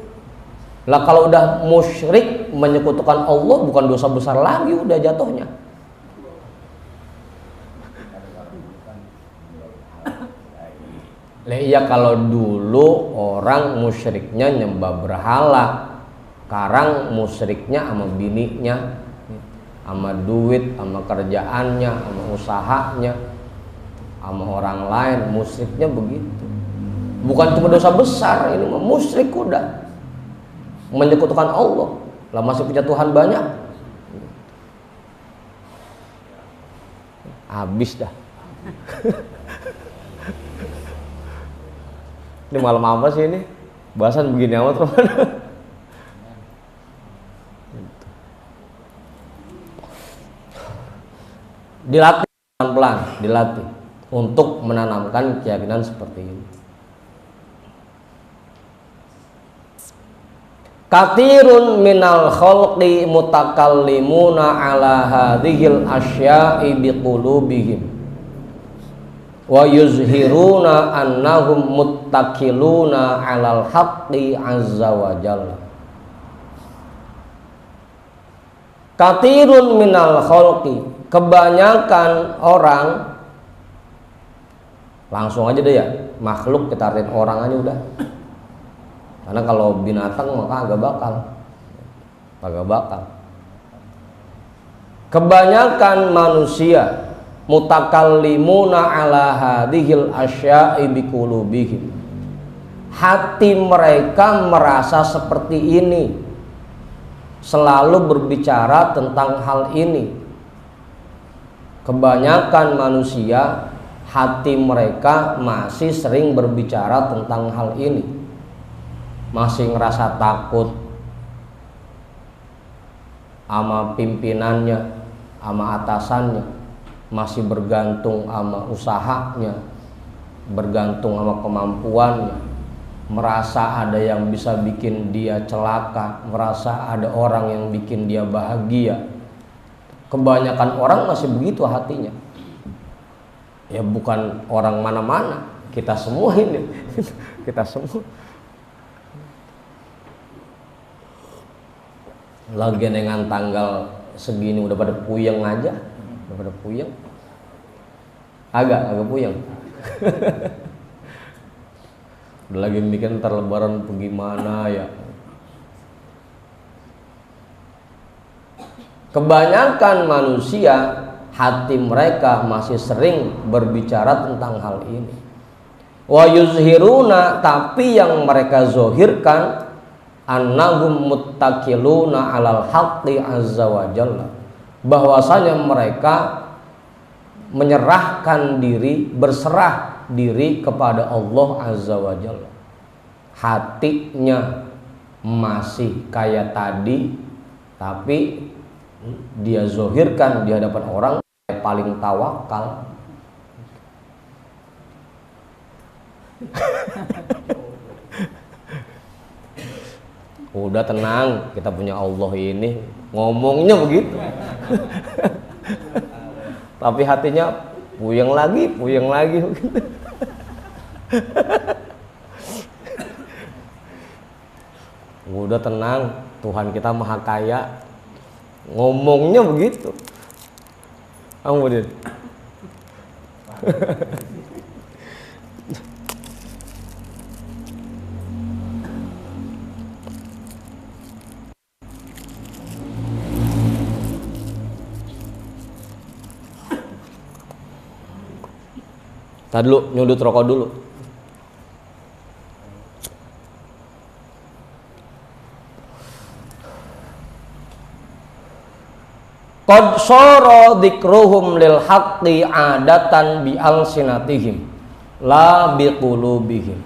Lah kalau udah musyrik menyekutukan Allah bukan dosa besar lagi, udah jatuhnya. Lah iya kalau dulu orang musyriknya nyembah berhala, sekarang musyriknya sama bininya, sama duit, sama kerjaannya, sama usahanya, sama orang lain. Musyriknya begitu. Bukan cuma dosa besar, ini mah musyrik udah menyekutukan Allah. Lah masih punya Tuhan banyak, habis dah. Ini malam apa sih ini? Bahasan begini amat teman. Dilatih pelan-pelan, dilatih untuk menanamkan keyakinan seperti ini. Katirun minal khalqi mutakallimuna ala hadhil asya'i biqulubihim wa yuzhiruna annahum muttakiluna 'alal haqqi 'azza wa jalla. Katirun minal khalqi, kebanyakan orang, langsung aja deh ya, makhluk kita artiin orang aja udah. Karena kalau binatang maka agak bakal. Kebanyakan manusia mutakallimuna ala hadhil asya'i biqulubihim, hati mereka merasa seperti ini, selalu berbicara tentang hal ini. Kebanyakan manusia hati mereka masih sering berbicara tentang hal ini, masih ngerasa takut sama pimpinannya, sama atasannya, masih bergantung sama usahanya, bergantung sama kemampuannya, merasa ada yang bisa bikin dia celaka, merasa ada orang yang bikin dia bahagia. Kebanyakan orang masih begitu hatinya. Ya bukan orang mana-mana, kita semua ini. Kita semua. Lagi dengan tanggal segini udah pada puyeng aja. Udah pada puyeng. Agak puyeng. Udah lagi mikir ntar lebaran bagaimana ya. Kebanyakan manusia hati mereka masih sering berbicara tentang hal ini. Wa yuzhiruna, tapi yang mereka zohirkan, annahum muttakiluna 'alal haqqi 'azza wa jalla, bahwasanya mereka menyerahkan diri, berserah diri kepada Allah azza wa jalla. Hatinya masih kayak tadi, tapi dia zohirkan di hadapan orang paling tawakal. Udah tenang, kita punya Allah ini, ngomongnya begitu. Tapi hatinya puyeng lagi begitu. Udah tenang, Tuhan kita maha kaya, ngomongnya begitu. Kemudian tadi dulu nyudut rokok dulu. Qad sara dzikruhum lil haqqi adatan bi alsinatihim la bi qulubihim.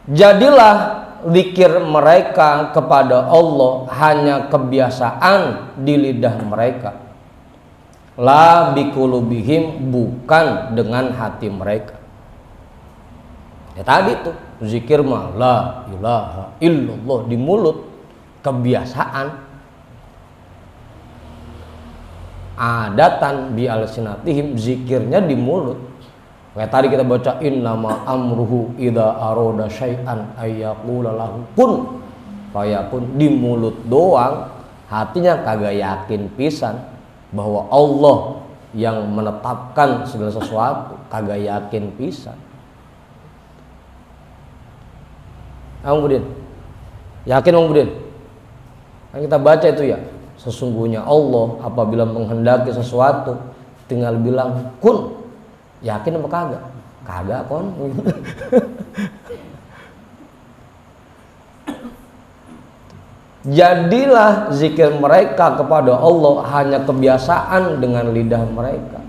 Jadilah zikir mereka kepada Allah hanya kebiasaan di lidah mereka. La biqulubihim, bukan dengan hati mereka. Ya tadi tuh zikir mah la ilaha illallah di mulut, kebiasaan. Adatan bi alsinatihim, zikirnya di mulut. Kayak tadi kita baca innama amruhu idza arada syai'an ayyaqula lahu kun fayakun, di mulut doang, hatinya kagak yakin pisan bahwa Allah yang menetapkan segala sesuatu, kagak yakin pisan. Bang Budin, yakin Bang Budin? Kan kita baca itu ya, sesungguhnya Allah apabila menghendaki sesuatu tinggal bilang kun. Yakin apa kagak? Kagak kon. Jadilah zikir mereka kepada Allah hanya kebiasaan dengan lidah mereka.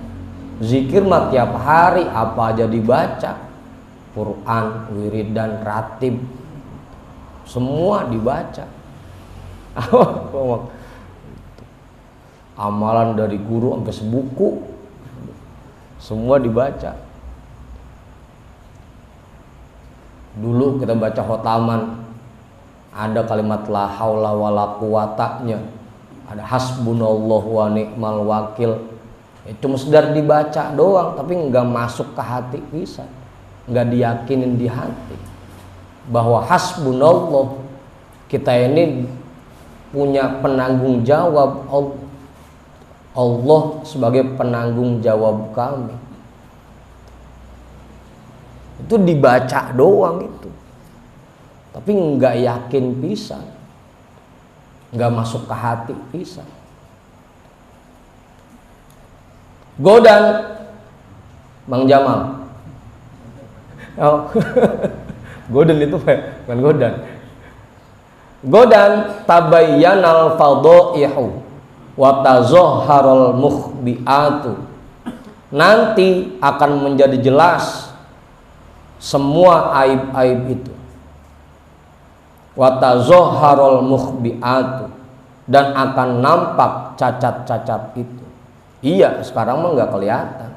Zikir mah tiap hari apa aja dibaca, Quran, wiridan, ratib, semua dibaca. Amalan dari guru sampai sebuku, semua dibaca. Dulu kita baca khotaman, ada kalimat la haula wala quwatanya, ada hasbunallahu wa ni'mal wakil. Cuma sekedar dibaca doang, tapi nggak masuk ke hati bisa, nggak diyakinin di hati bahwa hasbunallah, kita ini punya penanggung jawab Allah sebagai penanggung jawab kami. Itu dibaca doang itu, tapi nggak yakin pisan, nggak masuk ke hati pisan. Godan Bang Jamal, oh. Godan itu bukan godan. Godan tabayyanal fadaihu wa tazahharul mukhbiatu, nanti akan menjadi jelas semua aib-aib itu. Wa tazahharul mukhbiatu, dan akan nampak cacat-cacat itu. Iya, sekarang mah nggak kelihatan.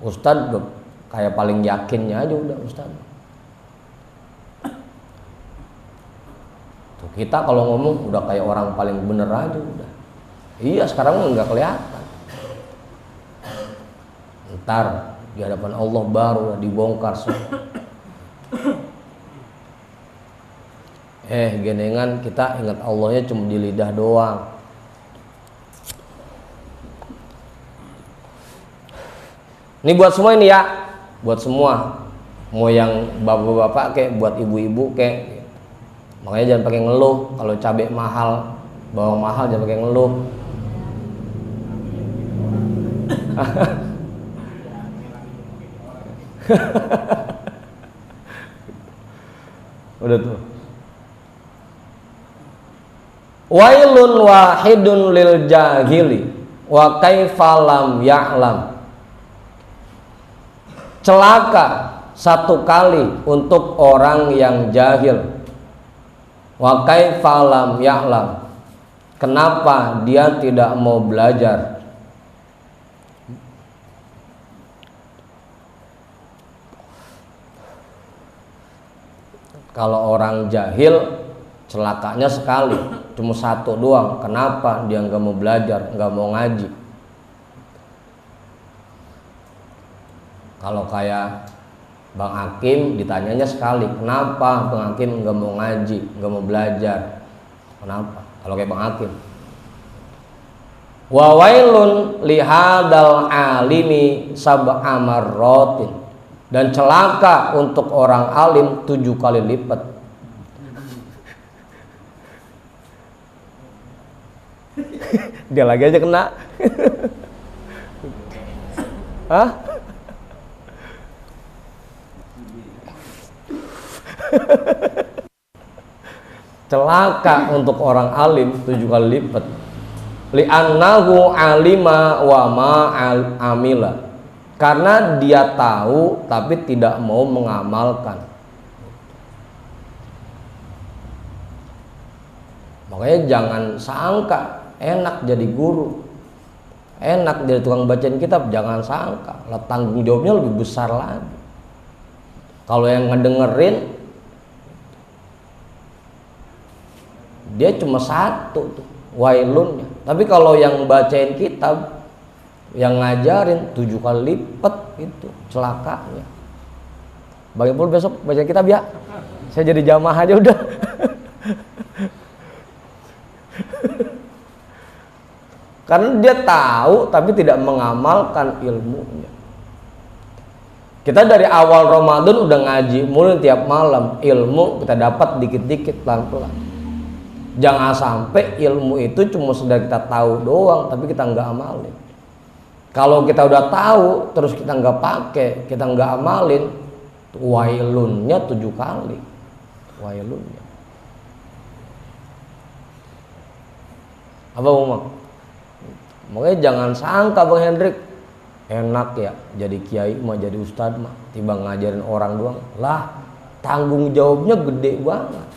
Ustadz udah kayak paling yakinnya aja udah Ustadz. Tuh, kita kalau ngomong udah kayak orang paling bener aja udah. Iya, sekarang nggak kelihatan. Ntar di hadapan Allah baru dibongkar semua. Genengan kita ingat Allahnya cuma di lidah doang. Ini buat semua ini ya, buat semua. Mau yang bapak-bapak kayak buat ibu-ibu kayak. Makanya jangan pakai ngeluh kalau cabai mahal, bawang mahal, jangan pakai ngeluh. Udah tuh. Wailun wahidun lil jahili wa kaifa lam ya'lam. Celaka satu kali untuk orang yang jahil. Wa kaifa lam ya'lam. Kenapa dia tidak mau belajar? Kalau orang jahil celakanya sekali, cuma satu doang. Kenapa dia nggak mau belajar, nggak mau ngaji? Kalau kayak Bang Hakim ditanyanya sekali, kenapa Bang Hakim nggak mau ngaji, nggak mau belajar? Kenapa? Kalau kayak Bang Hakim. Wa wailun lihadal alimi sab'a marratin. Dan celaka untuk orang alim 7 kali lipat. Dia lagi aja kena. Hah? Celaka untuk orang alim 7 kali lipat. Li'annahu alima wa ma amila. Karena dia tahu tapi tidak mau mengamalkan. Makanya jangan sangka enak jadi guru, enak jadi tukang bacain kitab, jangan sangka. Tanggung jawabnya lebih besar lagi. Kalau yang ngedengerin dia cuma satu tuh, wailunnya. Tapi kalau yang bacain kitab, yang ngajarin 7 kali lipat itu celakanya. Bang Ipul besok baca kitab ya. Saya jadi jamaah aja udah. Karena dia tahu tapi tidak mengamalkan ilmunya. Kita dari awal Ramadan udah ngaji mulai tiap malam, ilmu kita dapat dikit-dikit pelan-pelan. Jangan sampai ilmu itu cuma sudah kita tahu doang tapi kita nggak amalin. Kalau kita udah tahu terus kita nggak pakai, kita nggak amalin, wailunnya 7 kali. Wailunnya. Apa Umar? Makanya jangan sangka Bang Hendrik enak ya jadi kiai mah, jadi ustadz mah, tiba ngajarin orang doang. Lah, tanggung jawabnya gede banget.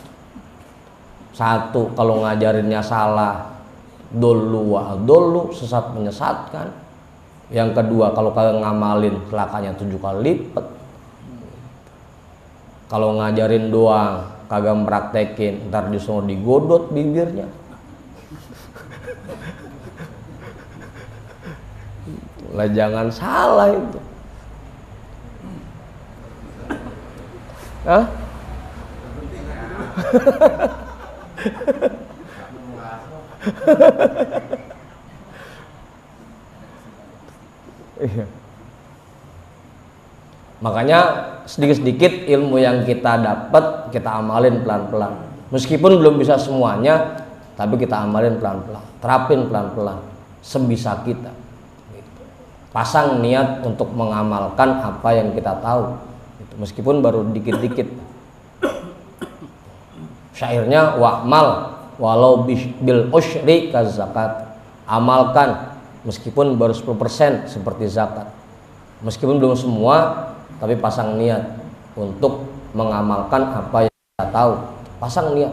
Satu, kalau ngajarinnya salah, dolu wa dolu, sesat menyesatkan. Yang kedua, kalau kalian ngamalin celakanya 7 kali lipat. Kalau ngajarin doang, kagak meraktekin, ntar disuruh digodot bibirnya. Lah jangan salah itu. Hah? Iya. Makanya sedikit-sedikit ilmu yang kita dapat kita amalin pelan-pelan. Meskipun belum bisa semuanya, tapi kita amalin pelan-pelan, terapin pelan-pelan sebisa kita. Pasang niat untuk mengamalkan apa yang kita tahu, meskipun baru dikit-dikit. Syairnya wa'mal walau bil usyri kaz zakat. Amalkan meskipun baru 10% seperti zakat. Meskipun belum semua, tapi pasang niat untuk mengamalkan apa yang kita tahu. Pasang niat.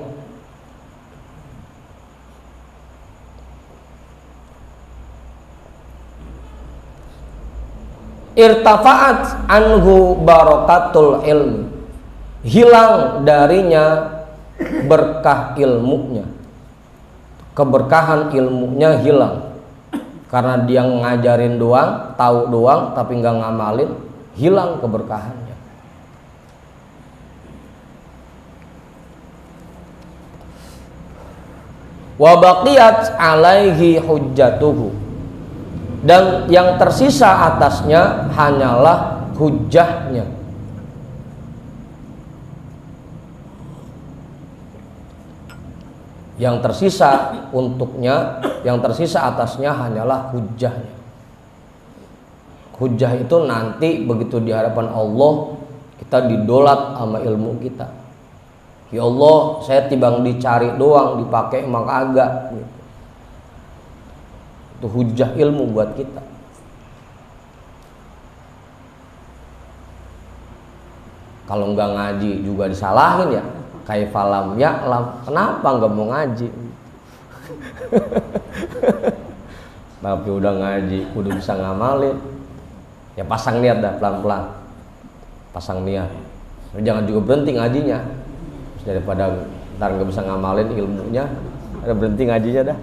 Irtafa'at anhu barakatul ilmi. Hilang darinya berkah ilmunya, keberkahan ilmunya hilang karena dia ngajarin doang, tahu doang tapi nggak ngamalin, hilang keberkahannya. Wa baqiyat alaihi hujjatuhu, dan yang tersisa atasnya hanyalah hujjahnya. Yang tersisa untuknya, yang tersisa atasnya hanyalah hujjahnya. Hujjah itu nanti begitu di hadapan Allah kita didolat sama ilmu kita. Ya Allah, saya tibang dicari doang, dipakai emang agak gitu. Itu hujjah ilmu buat kita. Kalau nggak ngaji juga disalahin ya. Kaifalam ya'lam, kenapa nggak mau ngaji? Tapi udah ngaji, udah bisa ngamalin, ya pasang niat dah pelan-pelan, pasang niat. Jangan juga berhenti ngajinya, daripada ntar nggak bisa ngamalin ilmunya, ada berhenti ngajinya dah.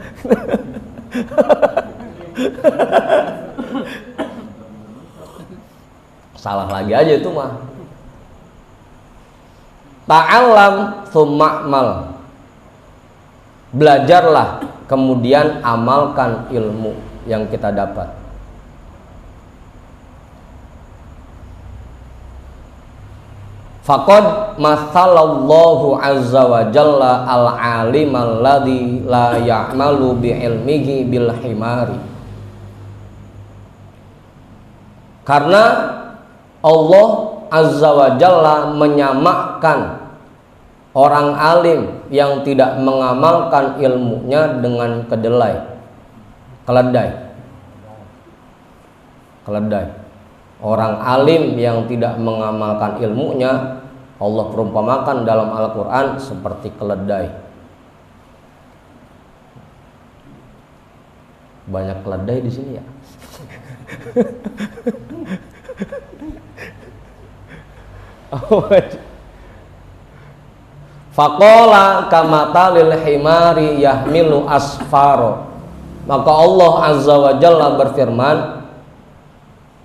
Salah lagi aja itu mah. Ta'allam tsuma'mal, belajarlah kemudian amalkan ilmu yang kita dapat. Faqad mathalallahu azza wa jalla al-alimal ladzi la ya'malu bi ilmihi bil himari. Karena Allah azza wa jalla menyamakan orang alim yang tidak mengamalkan ilmunya dengan kedelai, keledai. Keledai. Orang alim yang tidak mengamalkan ilmunya Allah perumpamakan dalam Al-Quran seperti keledai. Banyak keledai di sini ya. Faqala kamata lil himari yahmilu asfaro. Maka Allah Azza wa Jalla berfirman,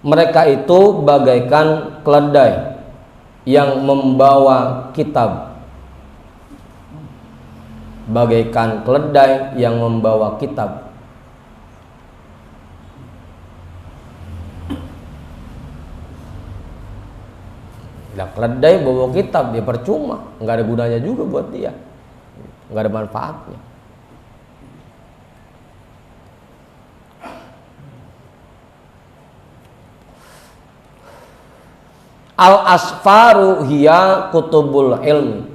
mereka itu bagaikan keledai yang membawa kitab. Bagaikan keledai yang membawa kitab. Nah, keledai bawa kitab, dia percuma, nggak ada gunanya juga buat dia, nggak ada manfaatnya. Al-asfaru hiya kutubul ilmi.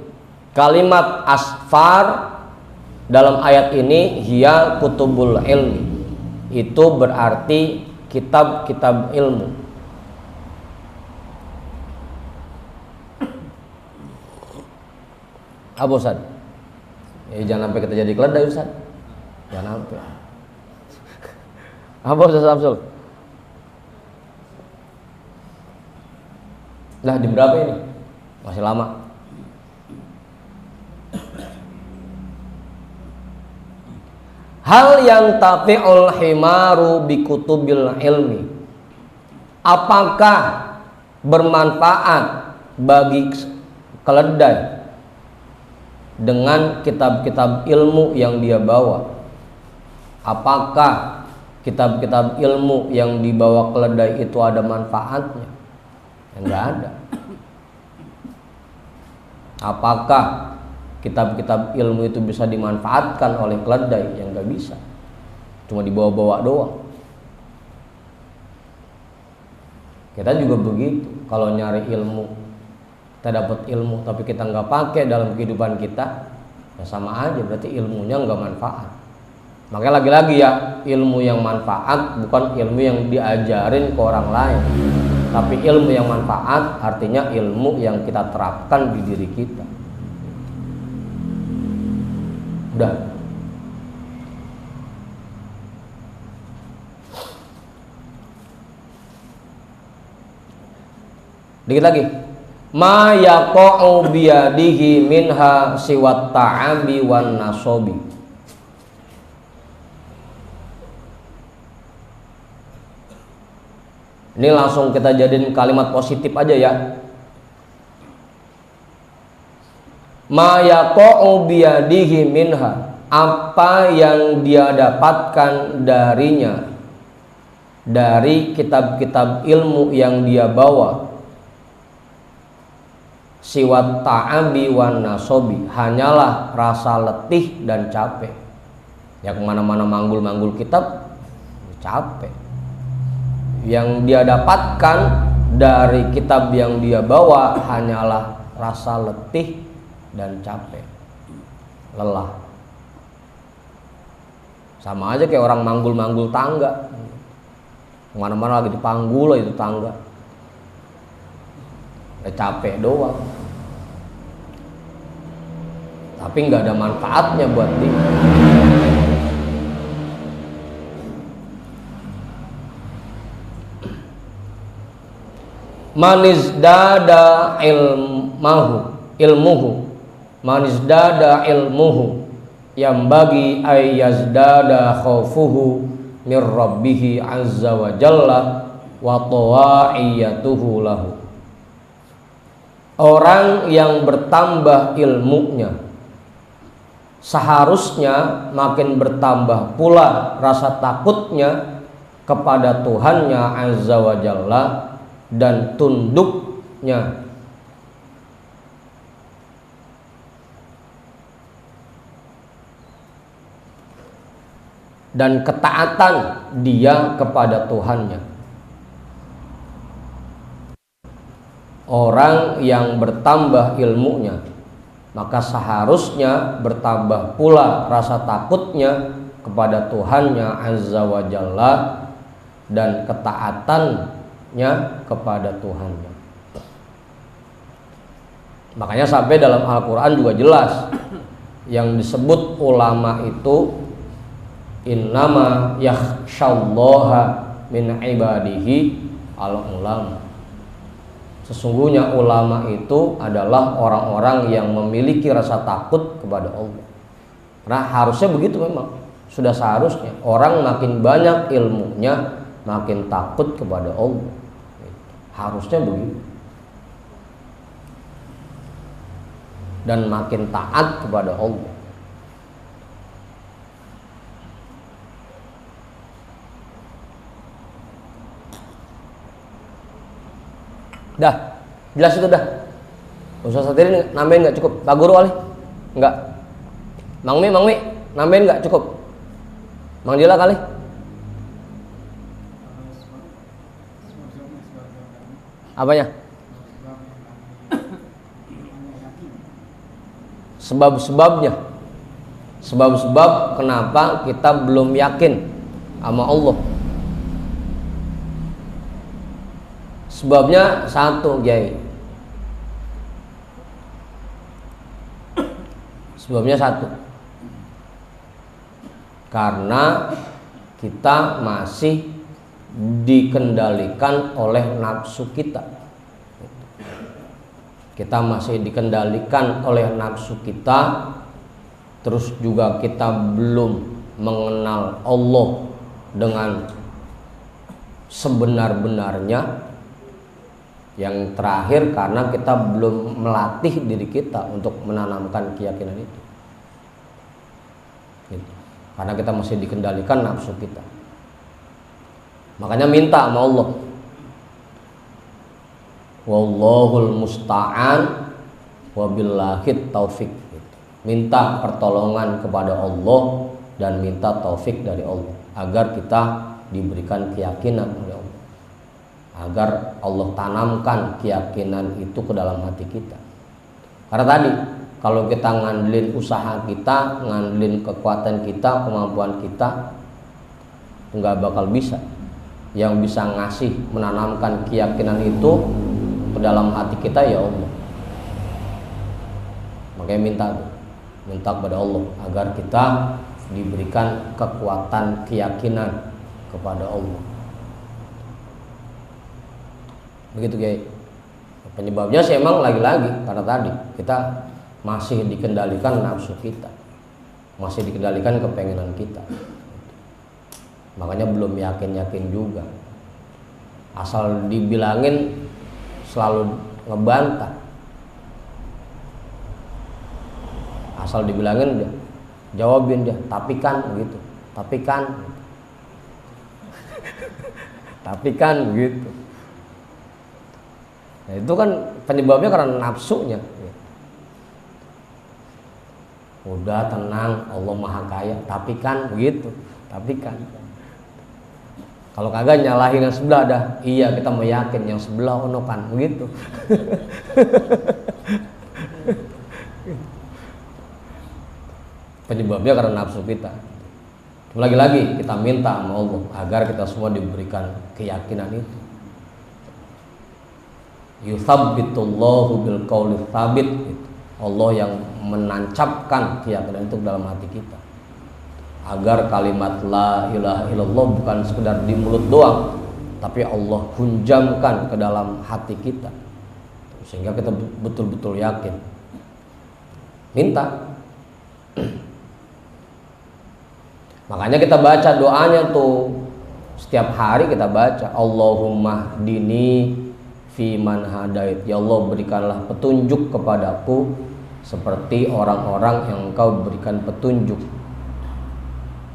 Kalimat asfar dalam ayat ini hiya kutubul ilmi, itu berarti kitab-kitab ilmu. Apa Ustaz? Jangan sampai kita jadi keledai Ustaz. Jangan sampai. Apa Ustaz Samsul? Nah, di berapa ini? Masih lama. Hal yang tafi'ul himaru bikutubil ilmi. Apakah bermanfaat bagi keledai dengan kitab-kitab ilmu yang dia bawa? Apakah kitab-kitab ilmu yang dibawa keledai itu ada manfaatnya? Enggak ada. Apakah kitab-kitab ilmu itu bisa dimanfaatkan oleh keledai? Yang enggak bisa. Cuma dibawa-bawa doang. Kita juga begitu. Kalau nyari ilmu, kita dapat ilmu tapi kita nggak pakai dalam kehidupan kita, ya sama aja, berarti ilmunya nggak manfaat. Makanya lagi-lagi ya, ilmu yang manfaat bukan ilmu yang diajarin ke orang lain, tapi ilmu yang manfaat artinya ilmu yang kita terapkan di diri kita. Udah. Dikit lagi. Ma yaqa'u biyadihi minha siwat ta'abi wan nasobi. Ini langsung kita jadiin kalimat positif aja ya. Ma yaqa'u biyadihi minha, apa yang dia dapatkan darinya, dari kitab-kitab ilmu yang dia bawa. Siwat ta'abi wan nasobi, hanyalah rasa letih dan capek. Ya kemana-mana manggul-manggul kitab, capek. Yang dia dapatkan dari kitab yang dia bawa hanyalah rasa letih dan capek, lelah. Sama aja kayak orang manggul-manggul tangga, kemana-mana lagi dipanggul itu tangga, capek doang, tapi nggak ada manfaatnya buat dia. Manizdada ilmuhu manizdada ilmuhu yang bagi ayyazdada khaufuhu mir rabbih azza wa jalla wa ta'iyatuhu lahu. Orang yang bertambah ilmunya seharusnya makin bertambah pula rasa takutnya kepada Tuhannya azza wa jalla dan tunduknya dan ketaatan dia kepada Tuhannya. Orang yang bertambah ilmunya, maka seharusnya bertambah pula rasa takutnya kepada Tuhannya azza wa jalla dan ketaatannya kepada Tuhannya. Makanya sampai dalam Al-Quran juga jelas yang disebut ulama itu Innama yakhsyallaha min ibadihi al-ulama. Sesungguhnya ulama itu adalah orang-orang yang memiliki rasa takut kepada Allah. Nah harusnya begitu memang. Sudah seharusnya orang makin banyak ilmunya makin takut kepada Allah. Harusnya begitu. Dan makin taat kepada Allah. Dah, jelas itu dah. Ustaz Satiri nambahin nggak cukup? Pak Guru Ali? Enggak. Mang Mi, nambahin nggak cukup? Mang Dila kali? Apanya? Sebab-sebabnya. Sebab-sebab kenapa kita belum yakin sama Allah. Sebabnya satu, Kiai. Sebabnya satu. Karena kita masih dikendalikan oleh nafsu kita. Kita masih dikendalikan oleh nafsu kita. Terus juga kita belum mengenal Allah dengan sebenar-benarnya. Yang terakhir karena kita belum melatih diri kita untuk menanamkan keyakinan itu. Gitu. Karena kita masih dikendalikan nafsu kita. Makanya minta sama Allah. Wallahul musta'an wabillahit taufik. Gitu. Minta pertolongan kepada Allah dan minta taufik dari Allah agar kita diberikan keyakinan oleh Allah. Agar Allah tanamkan keyakinan itu ke dalam hati kita. Karena tadi kalau kita ngandelin usaha kita, ngandelin kekuatan kita, kemampuan kita, nggak bakal bisa. Yang bisa ngasih menanamkan keyakinan itu ke dalam hati kita ya Allah. Makanya minta kepada Allah agar kita diberikan kekuatan keyakinan kepada Allah. Begitu Kiai. Penyebabnya sih emang lagi-lagi karena tadi kita masih dikendalikan nafsu kita, masih dikendalikan kepengenan kita. Makanya belum yakin juga. Asal dibilangin selalu ngebantah. Asal dibilangin dia jawabin dia, tapi kan begitu, tapi kan gitu. Tapi kan begitu. Nah, itu kan penyebabnya karena nafsunya. Udah tenang, Allah Maha Kaya, tapi kan begitu, tapi kan. Kalau kagak nyalahin yang sebelah dah, iya kita mau yakin yang sebelah ono kan begitu. Penyebabnya karena nafsu kita. Lagi-lagi kita minta sama Allah agar kita semua diberikan keyakinan itu. Yuthabbitullahu bil qawli tsabit. Allah yang menancapkan keyakinan itu dalam hati kita. Agar kalimat la ilaha illallah bukan sekedar di mulut doang, tapi Allah hunjamkan ke dalam hati kita. Sehingga kita betul-betul yakin. Minta. Makanya kita baca doanya tuh. Setiap hari kita baca Allahumma hdini fi man hadait. Ya Allah berikanlah petunjuk kepadaku seperti orang-orang yang Engkau berikan petunjuk.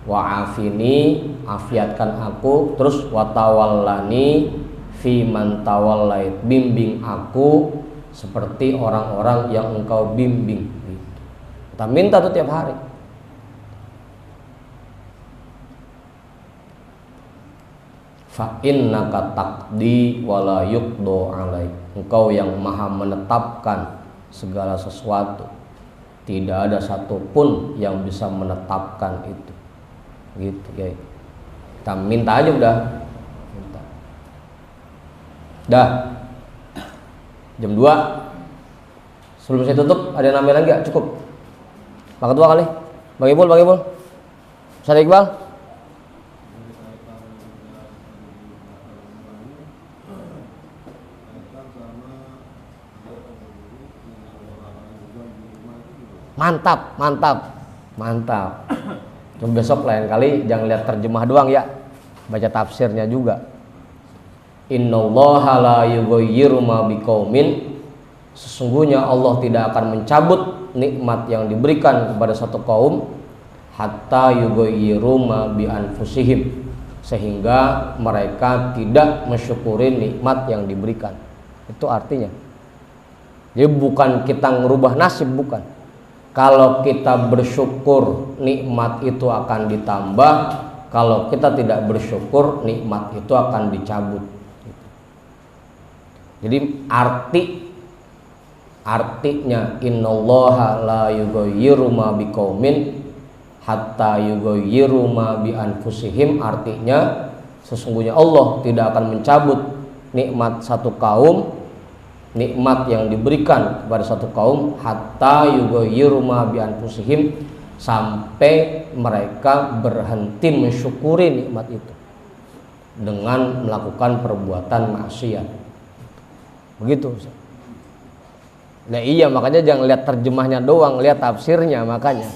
Wa afini, afiatkan aku. Terus wa tawallani fi man tawallait, bimbing aku seperti orang-orang yang Engkau bimbing. Kita minta tuh tiap hari. Fa innaka taqdi wa la yuqda alaik. Engkau yang maha menetapkan segala sesuatu, tidak ada satupun yang bisa menetapkan itu. Gitu guys. Kita minta aja udah. Minta. Dah. Jam 2. Sebelum saya tutup ada yang nambah lagi gak? Cukup. Pak Ketua kali. Bang Ibul. Ustaz Iqbal. Mantap, mantap, mantap. Besok lain kali jangan lihat terjemah doang ya, baca tafsirnya juga. Innallaha la yughayyiru ma biqaumin, sesungguhnya Allah tidak akan mencabut nikmat yang diberikan kepada satu kaum hatta yughayyiru ma bi anfusihim, sehingga mereka tidak mensyukuri nikmat yang diberikan. Itu artinya. Jadi bukan kita ngerubah nasib, bukan. Kalau kita bersyukur, nikmat itu akan ditambah. Kalau kita tidak bersyukur, nikmat itu akan dicabut. Jadi artinya innallaha la yughayyiru ma biqaumin hatta yughayyiru ma bi anfusihim, artinya sesungguhnya Allah tidak akan mencabut nikmat satu kaum, nikmat yang diberikan kepada satu kaum hatta yughayyiru ma bi anfusihim, sampai mereka berhenti mensyukuri nikmat itu dengan melakukan perbuatan maksiat. Begitu. Nah iya, makanya jangan lihat terjemahnya doang, lihat tafsirnya. Makanya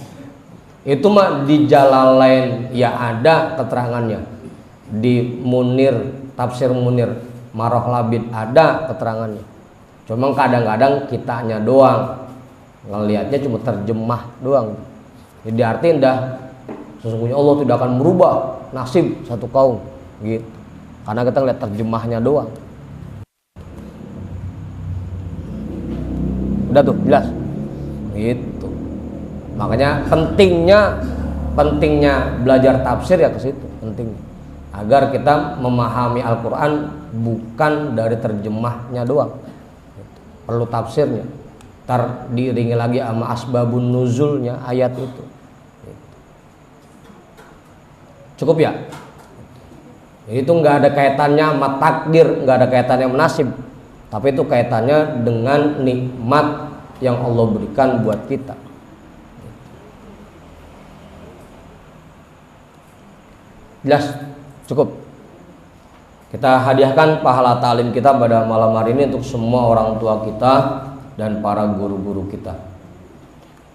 itu mah di Jalalain ya ada keterangannya, di Munir, tafsir Munir Maroh Labid ada keterangannya. Cuma kadang-kadang kitanya doang ngelihatnya cuma terjemah doang. Jadi artinya dah sesungguhnya Allah tidak akan merubah nasib satu kaum gitu. Karena kita lihat terjemahnya doang. Udah tuh jelas gitu. Makanya pentingnya belajar tafsir ya ke situ, pentingnya agar kita memahami Al-Quran bukan dari terjemahnya doang, perlu tafsirnya, ntar diiringi lagi sama asbabun nuzulnya ayat itu. Cukup ya? Itu nggak ada kaitannya sama takdir, nggak ada kaitannya sama nasib, tapi itu kaitannya dengan nikmat yang Allah berikan buat kita. Jelas? Cukup. Kita hadiahkan pahala ta'lim kita pada malam hari ini untuk semua orang tua kita dan para guru-guru kita.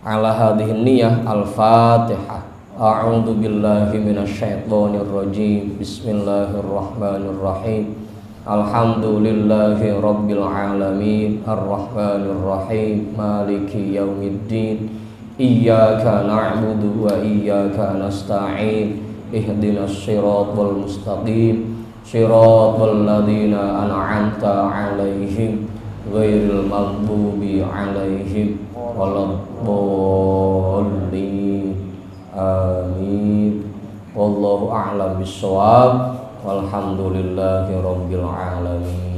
Ala hadhihi niyyah al-Fatihah. A'udzu billahi minasyaitonir rajim. Bismillahirrahmanirrahim. Alhamdulillahi rabbil alamin, arrahmanir rahim, maliki yaumiddin. Iyyaka na'budu wa iyyaka nasta'in. Ihdinas siratal mustaqim, siratal ladzina an'amta 'alaihim ghairil maghdubi 'alaihim waladdallin. Amin. Wallahu a'lam bissawab. Walhamdulillahi rabbil alamin.